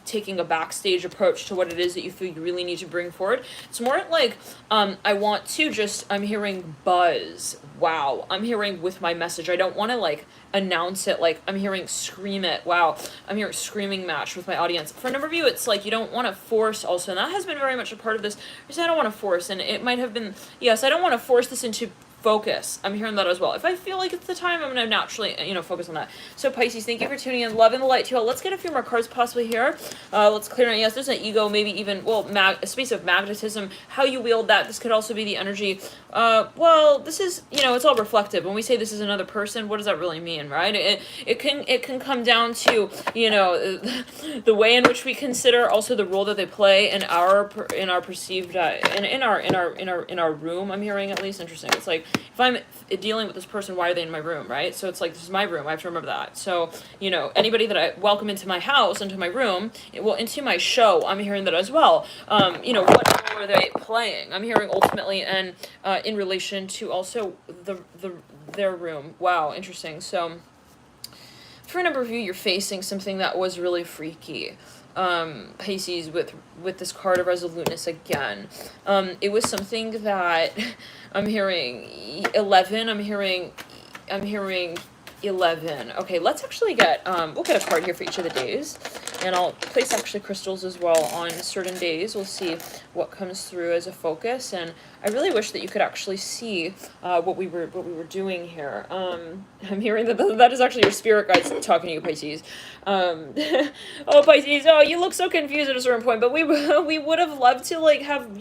taking a backstage approach to what it is that you feel you really need to bring forward. It's more like I want to just. I'm hearing buzz. Wow, I'm hearing with my message. I don't want to announce it. I'm hearing scream it. Wow, I'm hearing screaming match with my audience. For a number of you, it's you don't want to force also, and that has been very much a part of this. I don't want to force, and it might have been, yes, I don't want to force this into focus. I'm hearing that as well. If I feel like it's the time, I'm going to naturally, focus on that. So Pisces, thank you for tuning in. Love and the light to you all. Let's get a few more cards possibly here. Let's clear it. Yes, there's an ego, maybe even, a space of magnetism. How you wield that. This could also be the energy. This is, it's all reflective. When we say this is another person, what does that really mean, right? It can come down to, the way in which we consider also the role that they play in our perceived, in our room. I'm hearing at least. Interesting. It's like, if I'm dealing with this person, why are they in my room, right? So it's this is my room. I have to remember that. So, anybody that I welcome into my house, into my room, into my show, I'm hearing that as well. What role are they playing? I'm hearing ultimately, and in relation to also their room. Wow, interesting. So, for a number of you, you're facing something that was really freaky. Pisces with this card of resoluteness again. It was something that I'm hearing 11. I'm hearing 11. Okay, let's actually get we'll get a card here for each of the days, and I'll place actually crystals as well on certain days. We'll see what comes through as a focus, and I really wish that you could actually see what we were doing here. I'm hearing that is actually your spirit guides talking to you, Pisces. Oh, Pisces, oh, you look so confused at a certain point, but we would have loved to have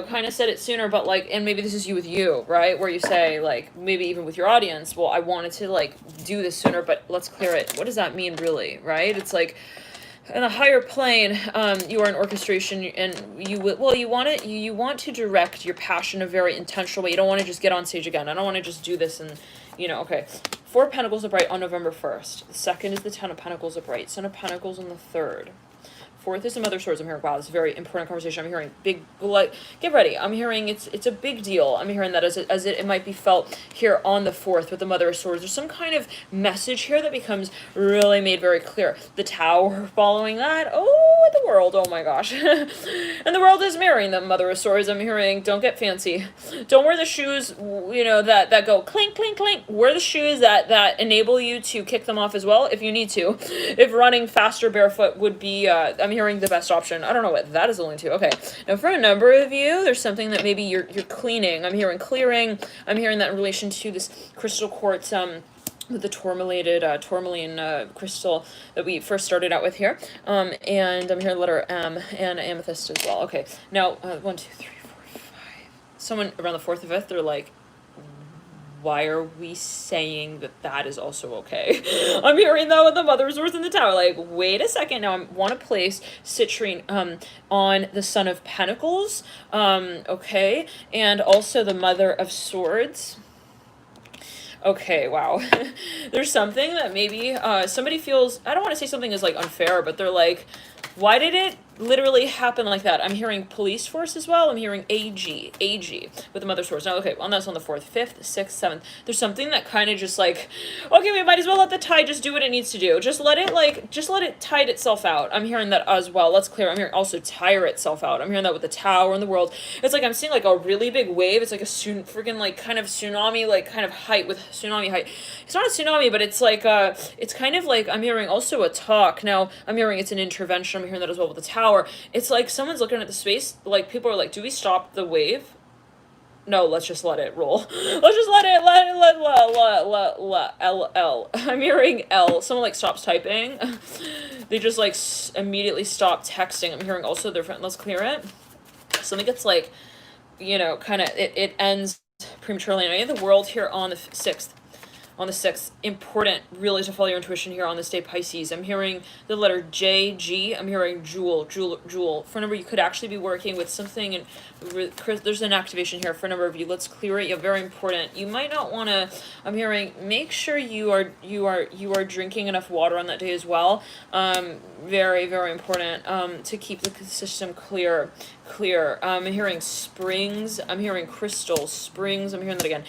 kind of said it sooner, but and maybe this is you with you, right? Where you say, maybe even with your audience, well, I wanted to, do this sooner, but let's clear it. What does that mean, really, right? It's in a higher plane, you are an orchestration, and you want to direct your passion in a very intentional way. You don't want to just get on stage again. I don't want to just do this and, okay. 4 Pentacles upright on November 1st. The 2nd is the 10 of Pentacles upright. Son of Pentacles on the 3rd. 4th is the Mother of Swords. I'm hearing, wow, this is a very important conversation. I'm hearing big, get ready. I'm hearing it's a big deal. I'm hearing that as it might be felt here on the 4th with the Mother of Swords. There's some kind of message here that becomes really made very clear. The Tower following that. Oh, the World. Oh my gosh. And the World is mirroring the Mother of Swords. I'm hearing, don't get fancy. Don't wear the shoes, that go clink, clink, clink. Wear the shoes that enable you to kick them off as well if you need to. If running faster barefoot would be, I'm hearing the best option. I don't know what that is only to. Okay. Now for a number of you, there's something that maybe you're cleaning. I'm hearing clearing. I'm hearing that in relation to this crystal quartz, with the tourmaline crystal that we first started out with here. And I'm hearing letter M and amethyst as well. Okay. Now, 1, 2, 3, 4, 5. Someone around the 4th or 5th, they're like, why are we saying that is also okay? I'm hearing that with the Mother of Swords in the Tower. Wait a second. Now I want to place citrine on the Son of Pentacles. Okay. And also the Mother of Swords. Okay, wow. There's something that maybe somebody feels, I don't want to say something is like unfair, but they're like, why did it literally happen like that? I'm hearing police force as well. I'm hearing AG with the mother source. Now, okay, well, that's on the 4th, 5th, 6th, 7th. There's something that kind of just like, okay, we might as well let the tide just do what it needs to do. Just let it tide itself out. I'm hearing that as well. Let's clear. I'm hearing also tire itself out. I'm hearing that with the tower and the world. It's like I'm seeing like a really big wave. It's like a freaking like kind of tsunami, like kind of height with tsunami height. It's not a tsunami, but it's like it's kind of like I'm hearing also a talk. Now I'm hearing it's an intervention. I'm hearing that as well with the tower. It's like someone's looking at the space, like people are like, do we stop the wave? No, let's just let it roll. Let's just let L. I'm hearing L. Someone like stops typing. They just like immediately stop texting. I'm hearing also their friend. Let's clear it. Something gets like, kind of, it ends prematurely. And I have the world here on the 6th. On the 6th, important really to follow your intuition here on this day, Pisces. I'm hearing the letter J, G. I'm hearing jewel. For a number, you could actually be working with something, and there's an activation here for a number of you. Let's clear it. Yeah, very important. You might not want to. I'm hearing make sure you are drinking enough water on that day as well. Very, very important to keep the system clear. I'm hearing springs. I'm hearing crystal springs. I'm hearing that again.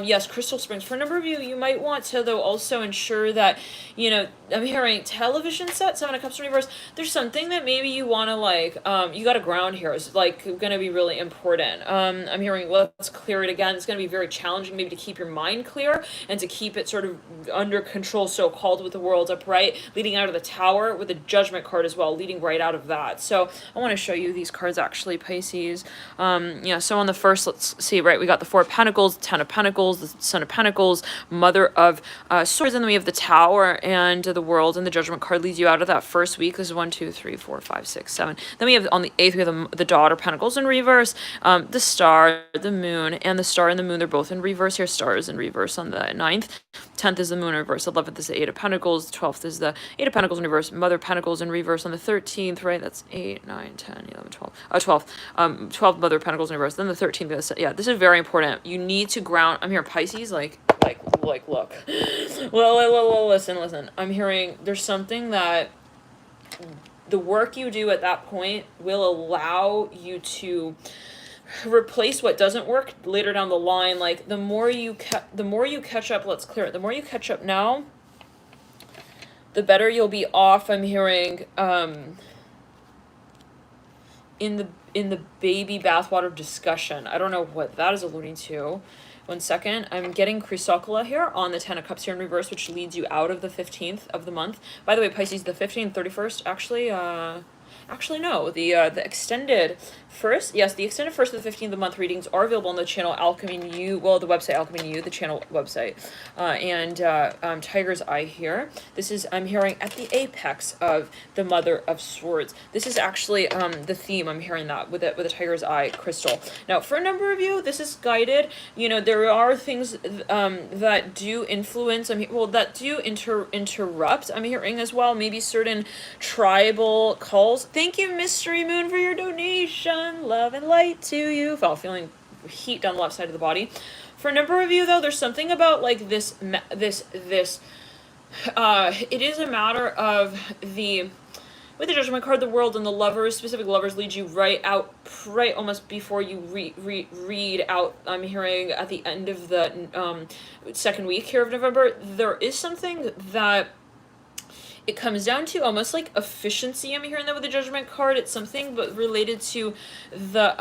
Yes, crystal springs. For a number of you, you might want to though also ensure that I'm hearing television set, 7 of Cups in reverse. There's something that maybe you want to like. You got to ground here. Is like going to be really important. I'm hearing let's clear it again. It's going to be very challenging maybe to keep your mind clear and to keep it sort of under control, so called, with the world upright, leading out of the tower with the Judgment card as well, leading right out of that. So I want to show you these cards actually, Pisces. So on the first, let's see, right, we got the 4 of Pentacles, 10 of Pentacles, the Son of Pentacles, Mother of Swords, and then we have the Tower and the World, and the Judgment card leads you out of that first week. This is 1, 2, 3, 4, 5, 6, 7. Then we have on the 8th, we have the Daughter Pentacles in reverse, the Star, the Moon, and the Star and the Moon, they're both in reverse here. Star is in reverse on the 9th. 10th is the Moon in reverse. 11th is the 8 of Pentacles. 12th is the 8 of Pentacles in reverse. Mother Pentacles in reverse on the 13th, right? That's 8, 9, 10, 11, 12. 12th. 12 Mother Pentacles in reverse. Then the 13th. Yeah, this is very important. You need to ground. I'm here, Pisces, look. Well, listen. I'm hearing there's something that the work you do at that point will allow you to replace what doesn't work later down the line. Like the more you catch up, let's clear it. The more you catch up now, the better you'll be off. I'm hearing in the baby bathwater discussion. I don't know what that is alluding to. 1 second. I'm getting Chrysocolla here on the 10 of Cups here in reverse, which leads you out of the 15th of the month. By the way, Pisces, the 15th, 31st, actually no, the extended first, yes, the extended first of the 15th of the month readings are available on the channel Alchemy New, well, the website Alchemy New, the channel website, and Tiger's Eye here. This is, I'm hearing at the apex of the Mother of Swords. This is actually the theme. I'm hearing that with a Tiger's Eye crystal. Now, for a number of you, this is guided. There are things that do influence. That do interrupt. I'm hearing as well. Maybe certain tribal calls. Thank you, Mystery Moon, for your donation. Love and light to you. Oh, feeling heat down the left side of the body. For a number of you, though, there's something about like this. It is a matter of with the Judgment card, the World, and the Lovers, specific Lovers lead you right almost before you read out. I'm hearing at the end of the second week here of November, there is something that it comes down to almost like efficiency. I'm hearing that with the Judgment card. It's something but related to the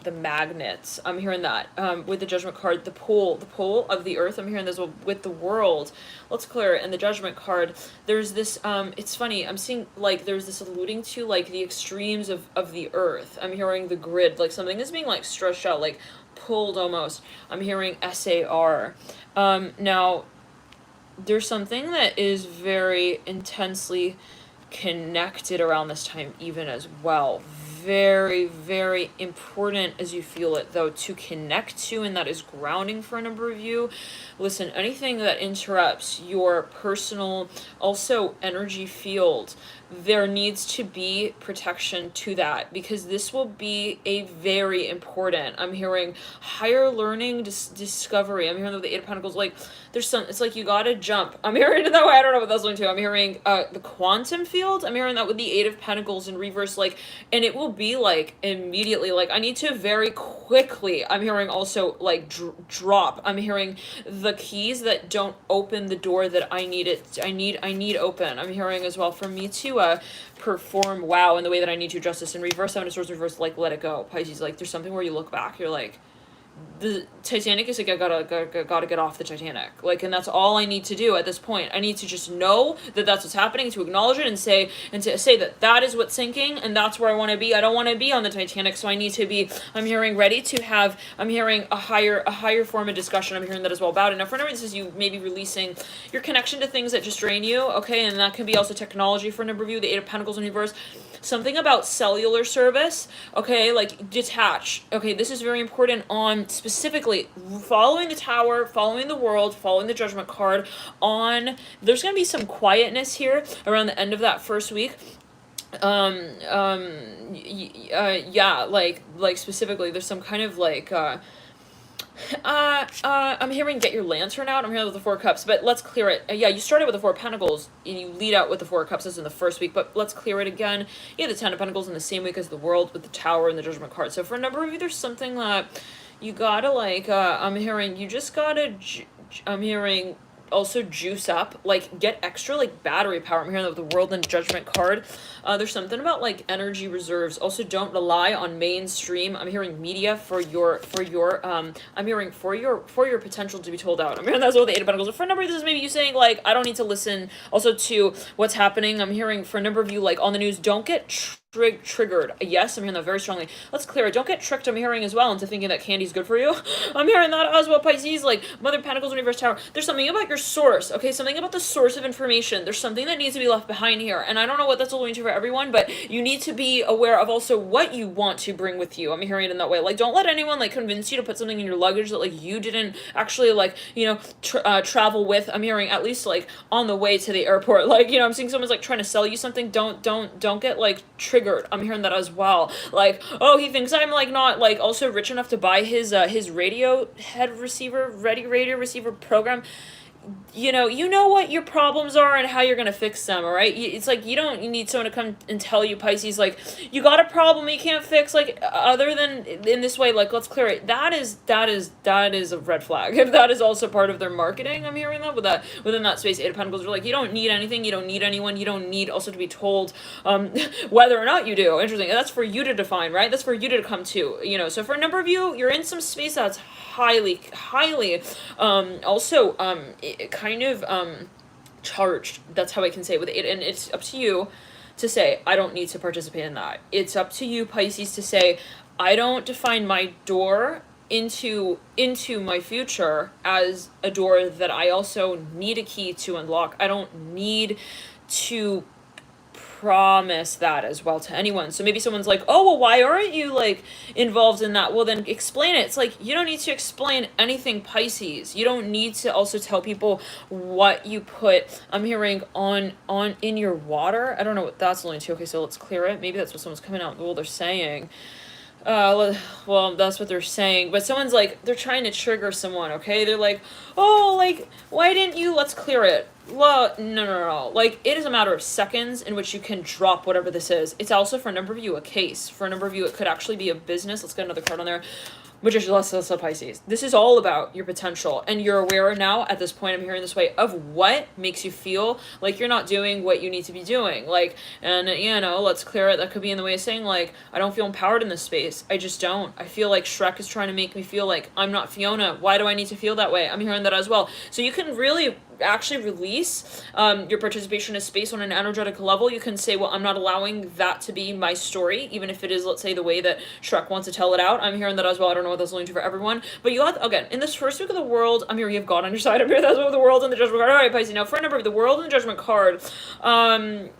magnets. I'm hearing that with the Judgment card, the pole of the earth. I'm hearing this with the World. Let's clear it. And the Judgment card, there's this it's funny, I'm seeing like there's this alluding to like the extremes of the earth. I'm hearing the grid, like something is being like stretched out, like pulled almost. I'm hearing SAR. Now there's something that is very intensely connected around this time even as well. very, very important as you feel it, though, to connect to, and that is grounding for a number of you. Listen, anything that interrupts your personal, also energy field, there needs to be protection to that, because this will be a very important, I'm hearing higher learning, discovery. I'm hearing that the Eight of Pentacles, like, there's some, it's like you gotta jump. I'm hearing it that way. I don't know what that's going to. I'm hearing the quantum field. I'm hearing that with the Eight of Pentacles in reverse, like, and it will be like immediately, like, I need to very quickly, I'm hearing also like drop. I'm hearing the keys that don't open the door that I need it. I need open. I'm hearing as well for me to perform wow in the way that I need to. Justice in reverse, Seven of Swords reverse, like, let it go. Pisces, like, there's something where you look back, you're like, the Titanic is like, I gotta get off the Titanic, like, and that's all I need to do at this point. I need to just know that that's what's happening, to acknowledge it and to say that that is what's sinking, and that's where I want to be. I don't want to be on the Titanic, so I need to be, I'm hearing, ready to have, I'm hearing a higher form of discussion. I'm hearing that as well about it. Now, for a number of instances, you may be releasing your connection to things that just drain you, okay, and that can be also technology for a number of you. The Eight of Pentacles in reverse, something about cellular service, okay, like, detach, okay, this is very important on specifically following the Tower, following the World, following the Judgment card. On, there's gonna be some quietness here around the end of that first week. Yeah, like specifically, there's some kind of like, I'm hearing get your lantern out. I'm hearing with the Four of Cups, but let's clear it. Yeah, you started with the Four of Pentacles, and you lead out with the Four of Cups as in the first week, but let's clear it again. Yeah, the Ten of Pentacles in the same week as the World with the Tower and the Judgment card. So for a number of you, there's something that you gotta, like, I'm hearing, you just gotta, I'm hearing also juice up, like, get extra, like, battery power. I'm hearing that with the World and Judgment card. There's something about, like, energy reserves. Also, don't rely on mainstream, I'm hearing, media for your I'm hearing for your potential to be told out. I'm hearing that's all the Eight of Pentacles. For a number of this is maybe you saying, like, I don't need to listen also to what's happening. I'm hearing for a number of you, like, on the news, don't get triggered. Yes, I'm hearing that very strongly. Let's clear it. Don't get tricked, I'm hearing as well, into thinking that candy's good for you. I'm hearing that as well, Pisces, like, Mother of Pentacles, Reverse Tower. There's something about your source, okay? Something about the source of information. There's something that needs to be left behind here. And I don't know what that's alluding to for everyone, but you need to be aware of also what you want to bring with you. I'm hearing it in that way. Like, don't let anyone, like, convince you to put something in your luggage that, like, you didn't actually, like, you know, travel with. I'm hearing, at least, like, on the way to the airport. Like, you know, I'm seeing someone's, like, trying to sell you something. Don't get, like, triggered. I'm hearing that as well. Like, oh, he thinks I'm, like, not, like, also rich enough to buy his radio receiver program. You know what your problems are and how you're gonna fix them, all right? It's like, you need someone to come and tell you, Pisces, like, you got a problem you can't fix, like, other than in this way, like, let's clear it. That is a red flag. If that is also part of their marketing, I'm hearing that within that space. Eight of Pentacles are like, you don't need anything, you don't need anyone, you don't need also to be told whether or not you do. Interesting. That's for you to define, right? That's for you to come to, you know. So for a number of you, you're in some space that's highly also kind of charged. That's how I can say it with it, and it's up to you to say, I don't need to participate in that. It's up to you, Pisces, to say, I don't define my door into my future as a door that I also need a key to unlock. I don't need to promise that as well to anyone. So maybe someone's like, oh, well, why aren't you, like, involved in that? Well, then explain it. It's like, you don't need to explain anything, Pisces. You don't need to also tell people what you put, I'm hearing, on in your water. I don't know what that's alluding to. Okay, so let's clear it. Maybe that's what someone's coming out, well, they're saying. Well, that's what they're saying, but someone's like, they're trying to trigger someone, okay? They're like, oh, like, why didn't you, let's clear it. Well, no. Like, it is a matter of seconds in which you can drop whatever this is. It's also, for a number of you, a case. For a number of you, it could actually be a business. Let's get another card on there. Which is less Pisces. This is all about your potential, and you're aware now at this point, I'm hearing this way, of what makes you feel like you're not doing what you need to be doing. Like, and you know, let's clear it. That could be in the way of saying, like, I don't feel empowered in this space. I just don't. I feel like Shrek is trying to make me feel like I'm not Fiona. Why do I need to feel that way? I'm hearing that as well. So you can really actually release your participation in space on an energetic level, you can say, well, I'm not allowing that to be my story, even if it is, let's say, the way that Shrek wants to tell it out. I'm hearing that as well. I don't know what that's going to for everyone, but you have, again, in this first week of the world, I'm hearing you have God on your side. I'm hearing that's what the world and the judgment card. All right, Pisces. Now, for a number of the world and the judgment card,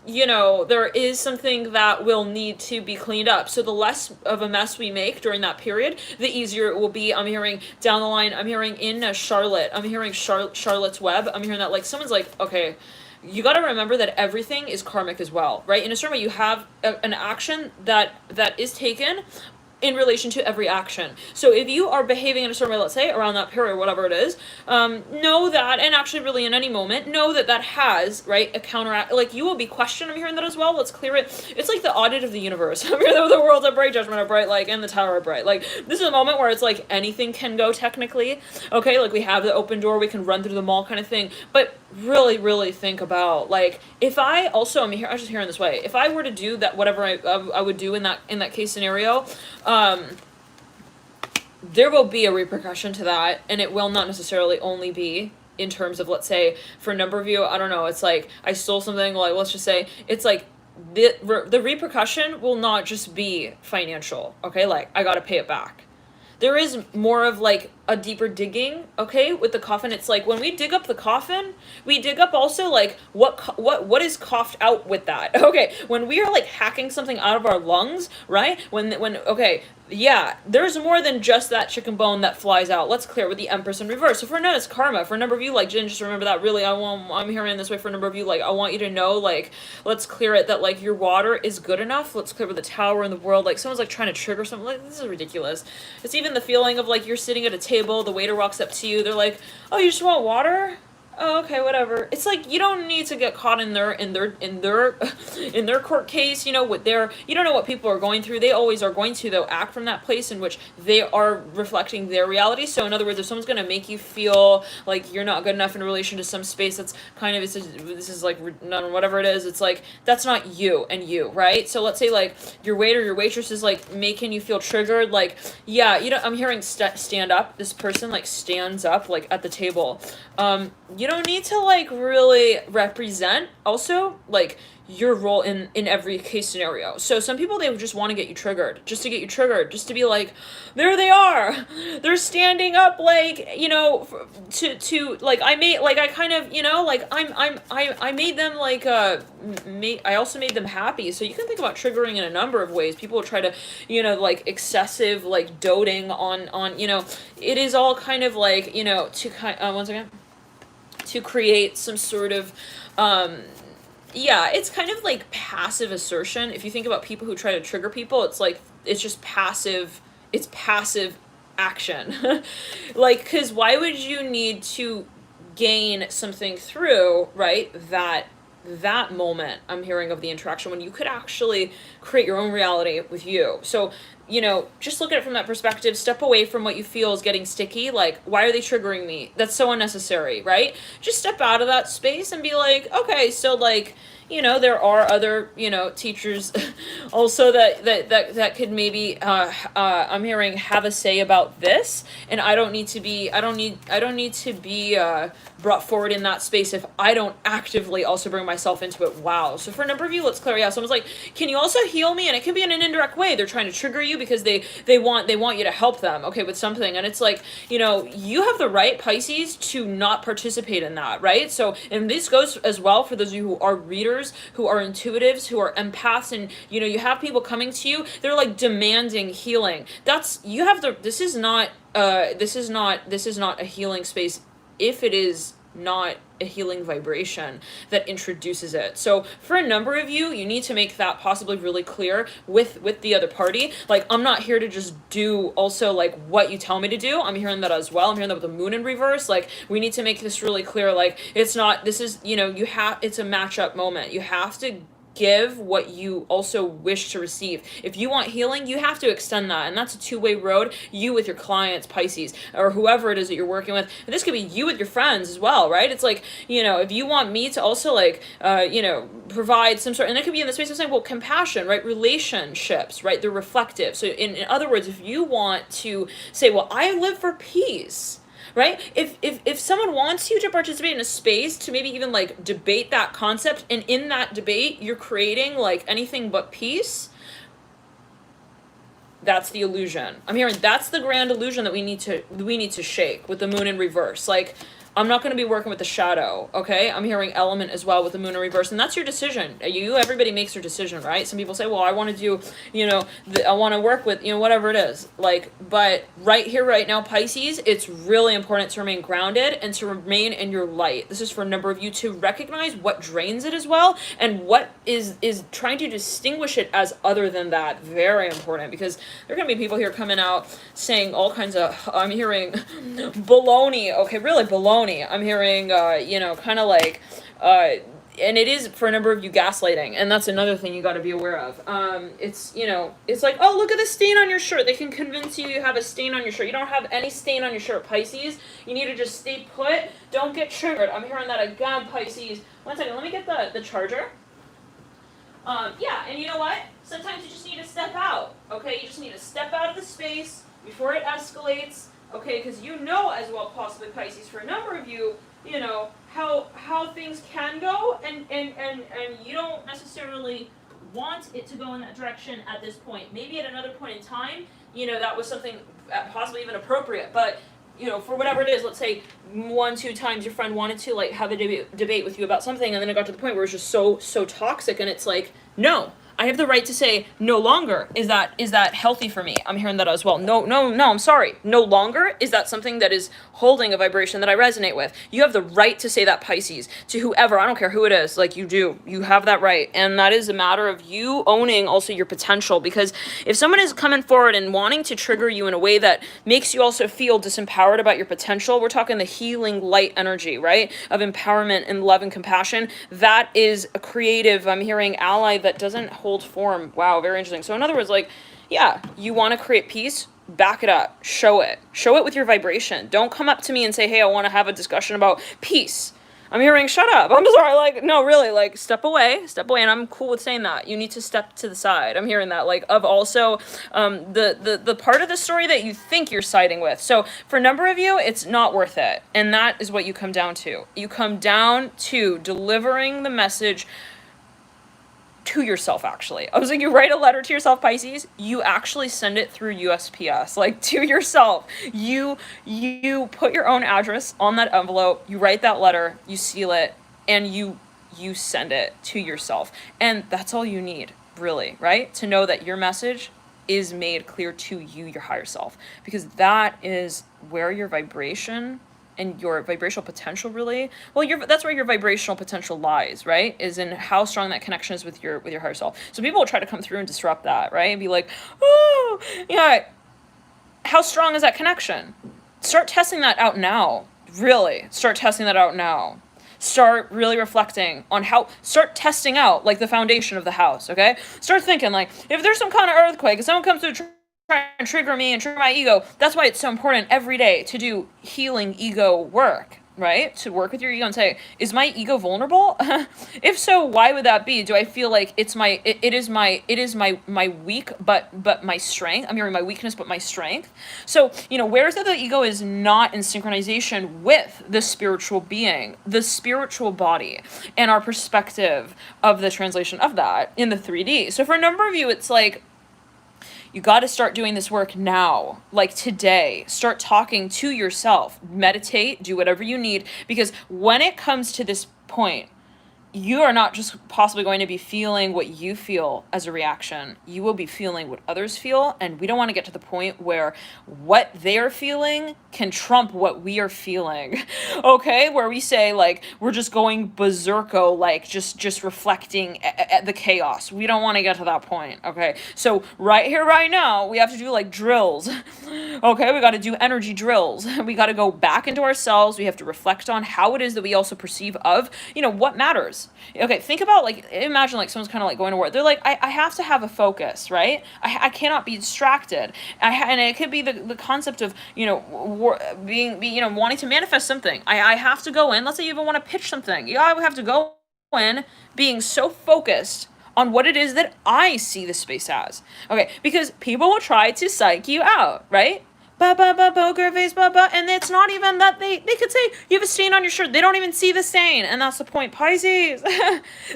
you know, there is something that will need to be cleaned up. So the less of a mess we make during that period, the easier it will be. I'm hearing down the line, I'm hearing in Charlotte, I'm hearing Charlotte's Web, I'm hearing that, like, someone's like, okay, you got to remember that everything is karmic as well, right? In a certain way, you have an action that is taken in relation to every action. So if you are behaving in a certain way, let's say around that period, whatever it is, know that, and actually really in any moment, know that that has, right, a counteract, like you will be questioned. I'm hearing that as well. Let's clear it. It's like the audit of the universe. I'm hearing that the world's are bright, judgment are bright, like, and the tower are bright. Like, this is a moment where it's like anything can go technically, okay? Like we have the open door, we can run through the mall kind of thing, but really, really think about, like, if I also, I'm just hearing this way, if I were to do that, whatever I would do in that case scenario, there will be a repercussion to that, and it will not necessarily only be in terms of, let's say, for a number of you, I don't know, it's like, I stole something, like, let's just say, it's like, the repercussion will not just be financial, okay, like, I gotta pay it back. There is more of, like, a deeper digging, okay, with the coffin. It's like, when we dig up the coffin, we dig up also, like, what is coughed out with that, okay? When we are, like, hacking something out of our lungs, right? When okay, yeah, there's more than just that chicken bone that flies out. Let's clear it with the Empress in reverse. So for now, it's karma. For a number of you, like, Jen, just remember that, really, I'm hearing this way for a number of you, like, I want you to know, like, let's clear it, that, like, your water is good enough. Let's clear with the tower in the world. Like, someone's, like, trying to trigger something. Like, this is ridiculous. It's even the feeling of, like, you're sitting at a table, the waiter walks up to you, they're like, oh, you just want water? Oh, okay, whatever. It's like, you don't need to get caught in their court case, you know, with you don't know what people are going through. They always are going to, though, act from that place in which they are reflecting their reality. So in other words, if someone's going to make you feel like you're not good enough in relation to some space that's kind of, this is like, whatever it is, it's like, that's not you and you, right? So let's say, like, your waiter, your waitress is, like, making you feel triggered, like, yeah, you know, I'm hearing stand up. This person, like, stands up, like, at the table. You don't need to, like, really represent also, like, your role in every case scenario. So some people, they just want to get you triggered, just to get you triggered, just to be like, there they are, they're standing up, like, you know, to like, I kind of, you know, like, I made them, like, I also made them happy. So you can think about triggering in a number of ways. People will try to, you know, like, excessive, like, doting on, you know, it is all kind of like, you know, once again, to create some sort of, yeah, it's kind of like passive assertion. If you think about people who try to trigger people, it's like, it's just passive, it's passive action. Like, because why would you need to gain something through, right, that moment I'm hearing of the interaction, when you could actually create your own reality with you? So, you know, just look at it from that perspective. Step away from what you feel is getting sticky. Like, why are they triggering me? That's so unnecessary, right? Just step out of that space and be like, okay, so, like, you know, there are other, you know, teachers also that could maybe, I'm hearing, have a say about this, and I don't need to be brought forward in that space if I don't actively also bring myself into it. Wow. So for a number of you, let's clear. Yeah, someone's like, can you also heal me? And it can be in an indirect way. They're trying to trigger you because they want you to help them, okay, with something. And it's like, you know, you have the right, Pisces, to not participate in that, right? So, and this goes as well for those of you who are readers, who are intuitives, who are empaths, and, you know, you have people coming to you, they're, like, demanding healing. This is not a healing space if it is not a healing vibration that introduces it. So for a number of you, you need to make that possibly really clear with the other party. Like, I'm not here to just do also, like, what you tell me to do. I'm hearing that as well. I'm hearing that with the moon in reverse. Like, we need to make this really clear. Like, it's not, this is, you know, it's a match-up moment. You have to give what you also wish to receive. If you want healing, you have to extend that, and that's a two-way road. You with your clients, Pisces, or whoever it is that you're working with, and this could be you with your friends as well, right? It's like, you know, if you want me to also, like, you know, provide some sort, and it could be in the space of saying, well, compassion, right? Relationships, right? They're reflective. So in other words, if you want to say, well, I live for peace, right? If someone wants you to participate in a space to maybe even like debate that concept, and in that debate you're creating like anything but peace, that's the illusion. I'm hearing that's the grand illusion that we need to shake with the moon in reverse. Like, I'm not going to be working with the shadow, okay? I'm hearing element as well with the moon in reverse, and that's your decision. Everybody makes their decision, right? Some people say, well, I want to do, I want to work with, whatever it is. Like, but right here, right now, Pisces, it's really important to remain grounded and to remain in your light. This is for a number of you to recognize what drains it as well, and what is trying to distinguish it as other than that. Very important, because there are going to be people here coming out saying all kinds of, I'm hearing baloney, okay, really baloney. I'm hearing, kind of like, and it is for a number of you gaslighting, and that's another thing you got to be aware of. It's like, oh, look at the stain on your shirt. They can convince you you have a stain on your shirt. You don't have any stain on your shirt, Pisces. You need to just stay put. Don't get triggered. I'm hearing that again, Pisces. One second, let me get the charger. Yeah, and you know what? Sometimes you just need to step out, okay? You just need to step out of the space before it escalates, okay? Because as well, possibly Pisces, for a number of you, how things can go, and you don't necessarily want it to go in that direction at this point. Maybe at another point in time, that was something possibly even appropriate, but for whatever it is, let's say 1-2 times your friend wanted to like have a debate with you about something, and then it got to the point where it's just so toxic, and it's like, no, I have the right to say no longer. Is that healthy for me? I'm hearing that as well. No, I'm sorry. No longer, is that something that is holding a vibration that I resonate with? You have the right to say that, Pisces, to whoever. I don't care who it is. Like, you do. You have that right. And that is a matter of you owning also your potential, because if someone is coming forward and wanting to trigger you in a way that makes you also feel disempowered about your potential, we're talking the healing light energy, right? Of empowerment and love and compassion. That is a creative, I'm hearing, ally that doesn't hold form. Wow, very interesting. So in other words, like, yeah, you want to create peace, back it up, show it with your vibration. Don't come up to me and say, hey, I want to have a discussion about peace. I'm hearing, shut up. I'm sorry. Like, no, really, like, step away. And I'm cool with saying that. You need to step to the side. I'm hearing that, like, of also the part of the story that you think you're siding with. So for a number of you, it's not worth it. And that is what you come down to. You come down to delivering the message to yourself. Actually, I was like, you write a letter to yourself, Pisces, you actually send it through USPS, like, to yourself. You put your own address on that envelope, you write that letter, you seal it, and you send it to yourself. And that's all you need, really, right? To know that your message is made clear to you, your higher self, because that is where your vibration and your vibrational potential really, well, that's where your vibrational potential lies, right? Is in how strong that connection is with your higher self. So people will try to come through and disrupt that, right? And be like, oh, yeah, how strong is that connection? Start testing that out now. Really, start testing that out now. Start really reflecting on start testing out, like, the foundation of the house, okay? Start thinking, like, if there's some kind of earthquake, if someone comes to try and trigger me and trigger my ego, that's why it's so important every day to do healing ego work, right? To work with your ego and say, is my ego vulnerable? If so, why would that be? Do I feel like it is my weak but my strength? I'm hearing my weakness but my strength. So, where's that the ego is not in synchronization with the spiritual being, the spiritual body, and our perspective of the translation of that in the 3D. So for a number of you, it's like, you got to start doing this work now, like today. Start talking to yourself, meditate, do whatever you need, because when it comes to this point, you are not just possibly going to be feeling what you feel as a reaction. You will be feeling what others feel, and we don't want to get to the point where what they're feeling can trump what we are feeling, okay? Where we say, like, we're just going berserko, like, just reflecting at the chaos. We don't want to get to that point, okay? So right here, right now, we have to do, like, drills, okay? We got to do energy drills. We got to go back into ourselves. We have to reflect on how it is that we also perceive of, what matters. Okay, think about, like, imagine, like, someone's kind of, like, going to work. They're like, I have to have a focus, right? I cannot be distracted. And it could be the concept of, being wanting to manifest something. I have to go in. Let's say you even want to pitch something. I would have to go in being so focused on what it is that I see the space as. Okay, because people will try to psych you out, right? poker face, and it's not even that they could say you have a stain on your shirt. They don't even see the stain, and that's the point, Pisces.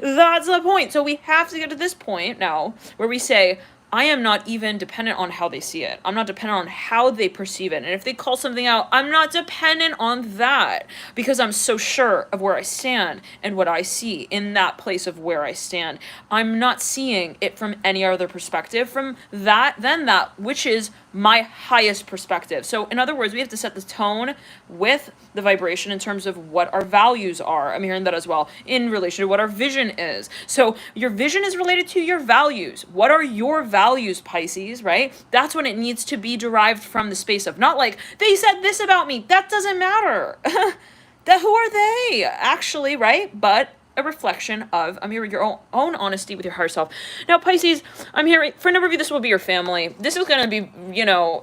That's the point. So we have to get to this point now where we say, I am not even dependent on how they see it. I'm not dependent on how they perceive it. And if they call something out, I'm not dependent on that because I'm so sure of where I stand and what I see in that place of where I stand. I'm not seeing it from any other perspective from that than that, which is my highest perspective. So in other words, we have to set the tone with the vibration in terms of what our values are. I'm hearing that as well in relation to what our vision is. So your vision is related to your values. What are your values, Pisces, right? That's when it needs to be derived from the space of not like, they said this about me. That doesn't matter. Who are they actually, right? But a reflection of, I'm hearing your own honesty with your higher self. Now, Pisces, I'm hearing, for a number of you, this will be your family. This is going to be,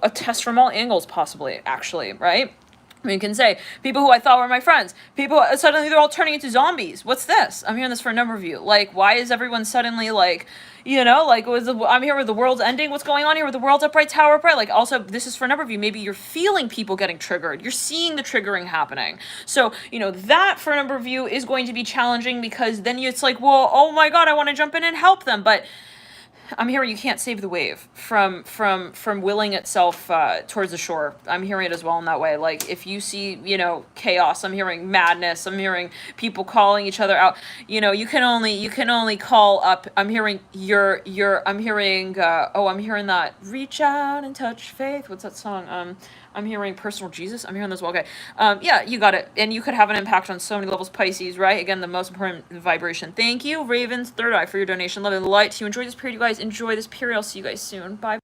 a test from all angles, possibly, actually, right? You can say, people who I thought were my friends, people, suddenly they're all turning into zombies. What's this? I'm hearing this for a number of you. Like, why is everyone suddenly like, I'm here with the world's ending. What's going on here with the world's upright, tower upright? Like, also, this is for a number of you. Maybe you're feeling people getting triggered. You're seeing the triggering happening. So, that for a number of you is going to be challenging because then it's like, well, oh my God, I want to jump in and help them. But I'm hearing you can't save the wave from willing itself towards the shore. I'm hearing it as well in that way. Like if you see, chaos, I'm hearing madness. I'm hearing people calling each other out. You can only call up. I'm hearing I'm hearing that reach out and touch faith. What's that song? I'm hearing personal Jesus. I'm hearing this. Well, okay. Yeah, you got it. And you could have an impact on so many levels, Pisces, right? Again, the most important vibration. Thank you, Ravens Third Eye, for your donation. Love and light. You enjoy this period, you guys. Enjoy this period. I'll see you guys soon. Bye.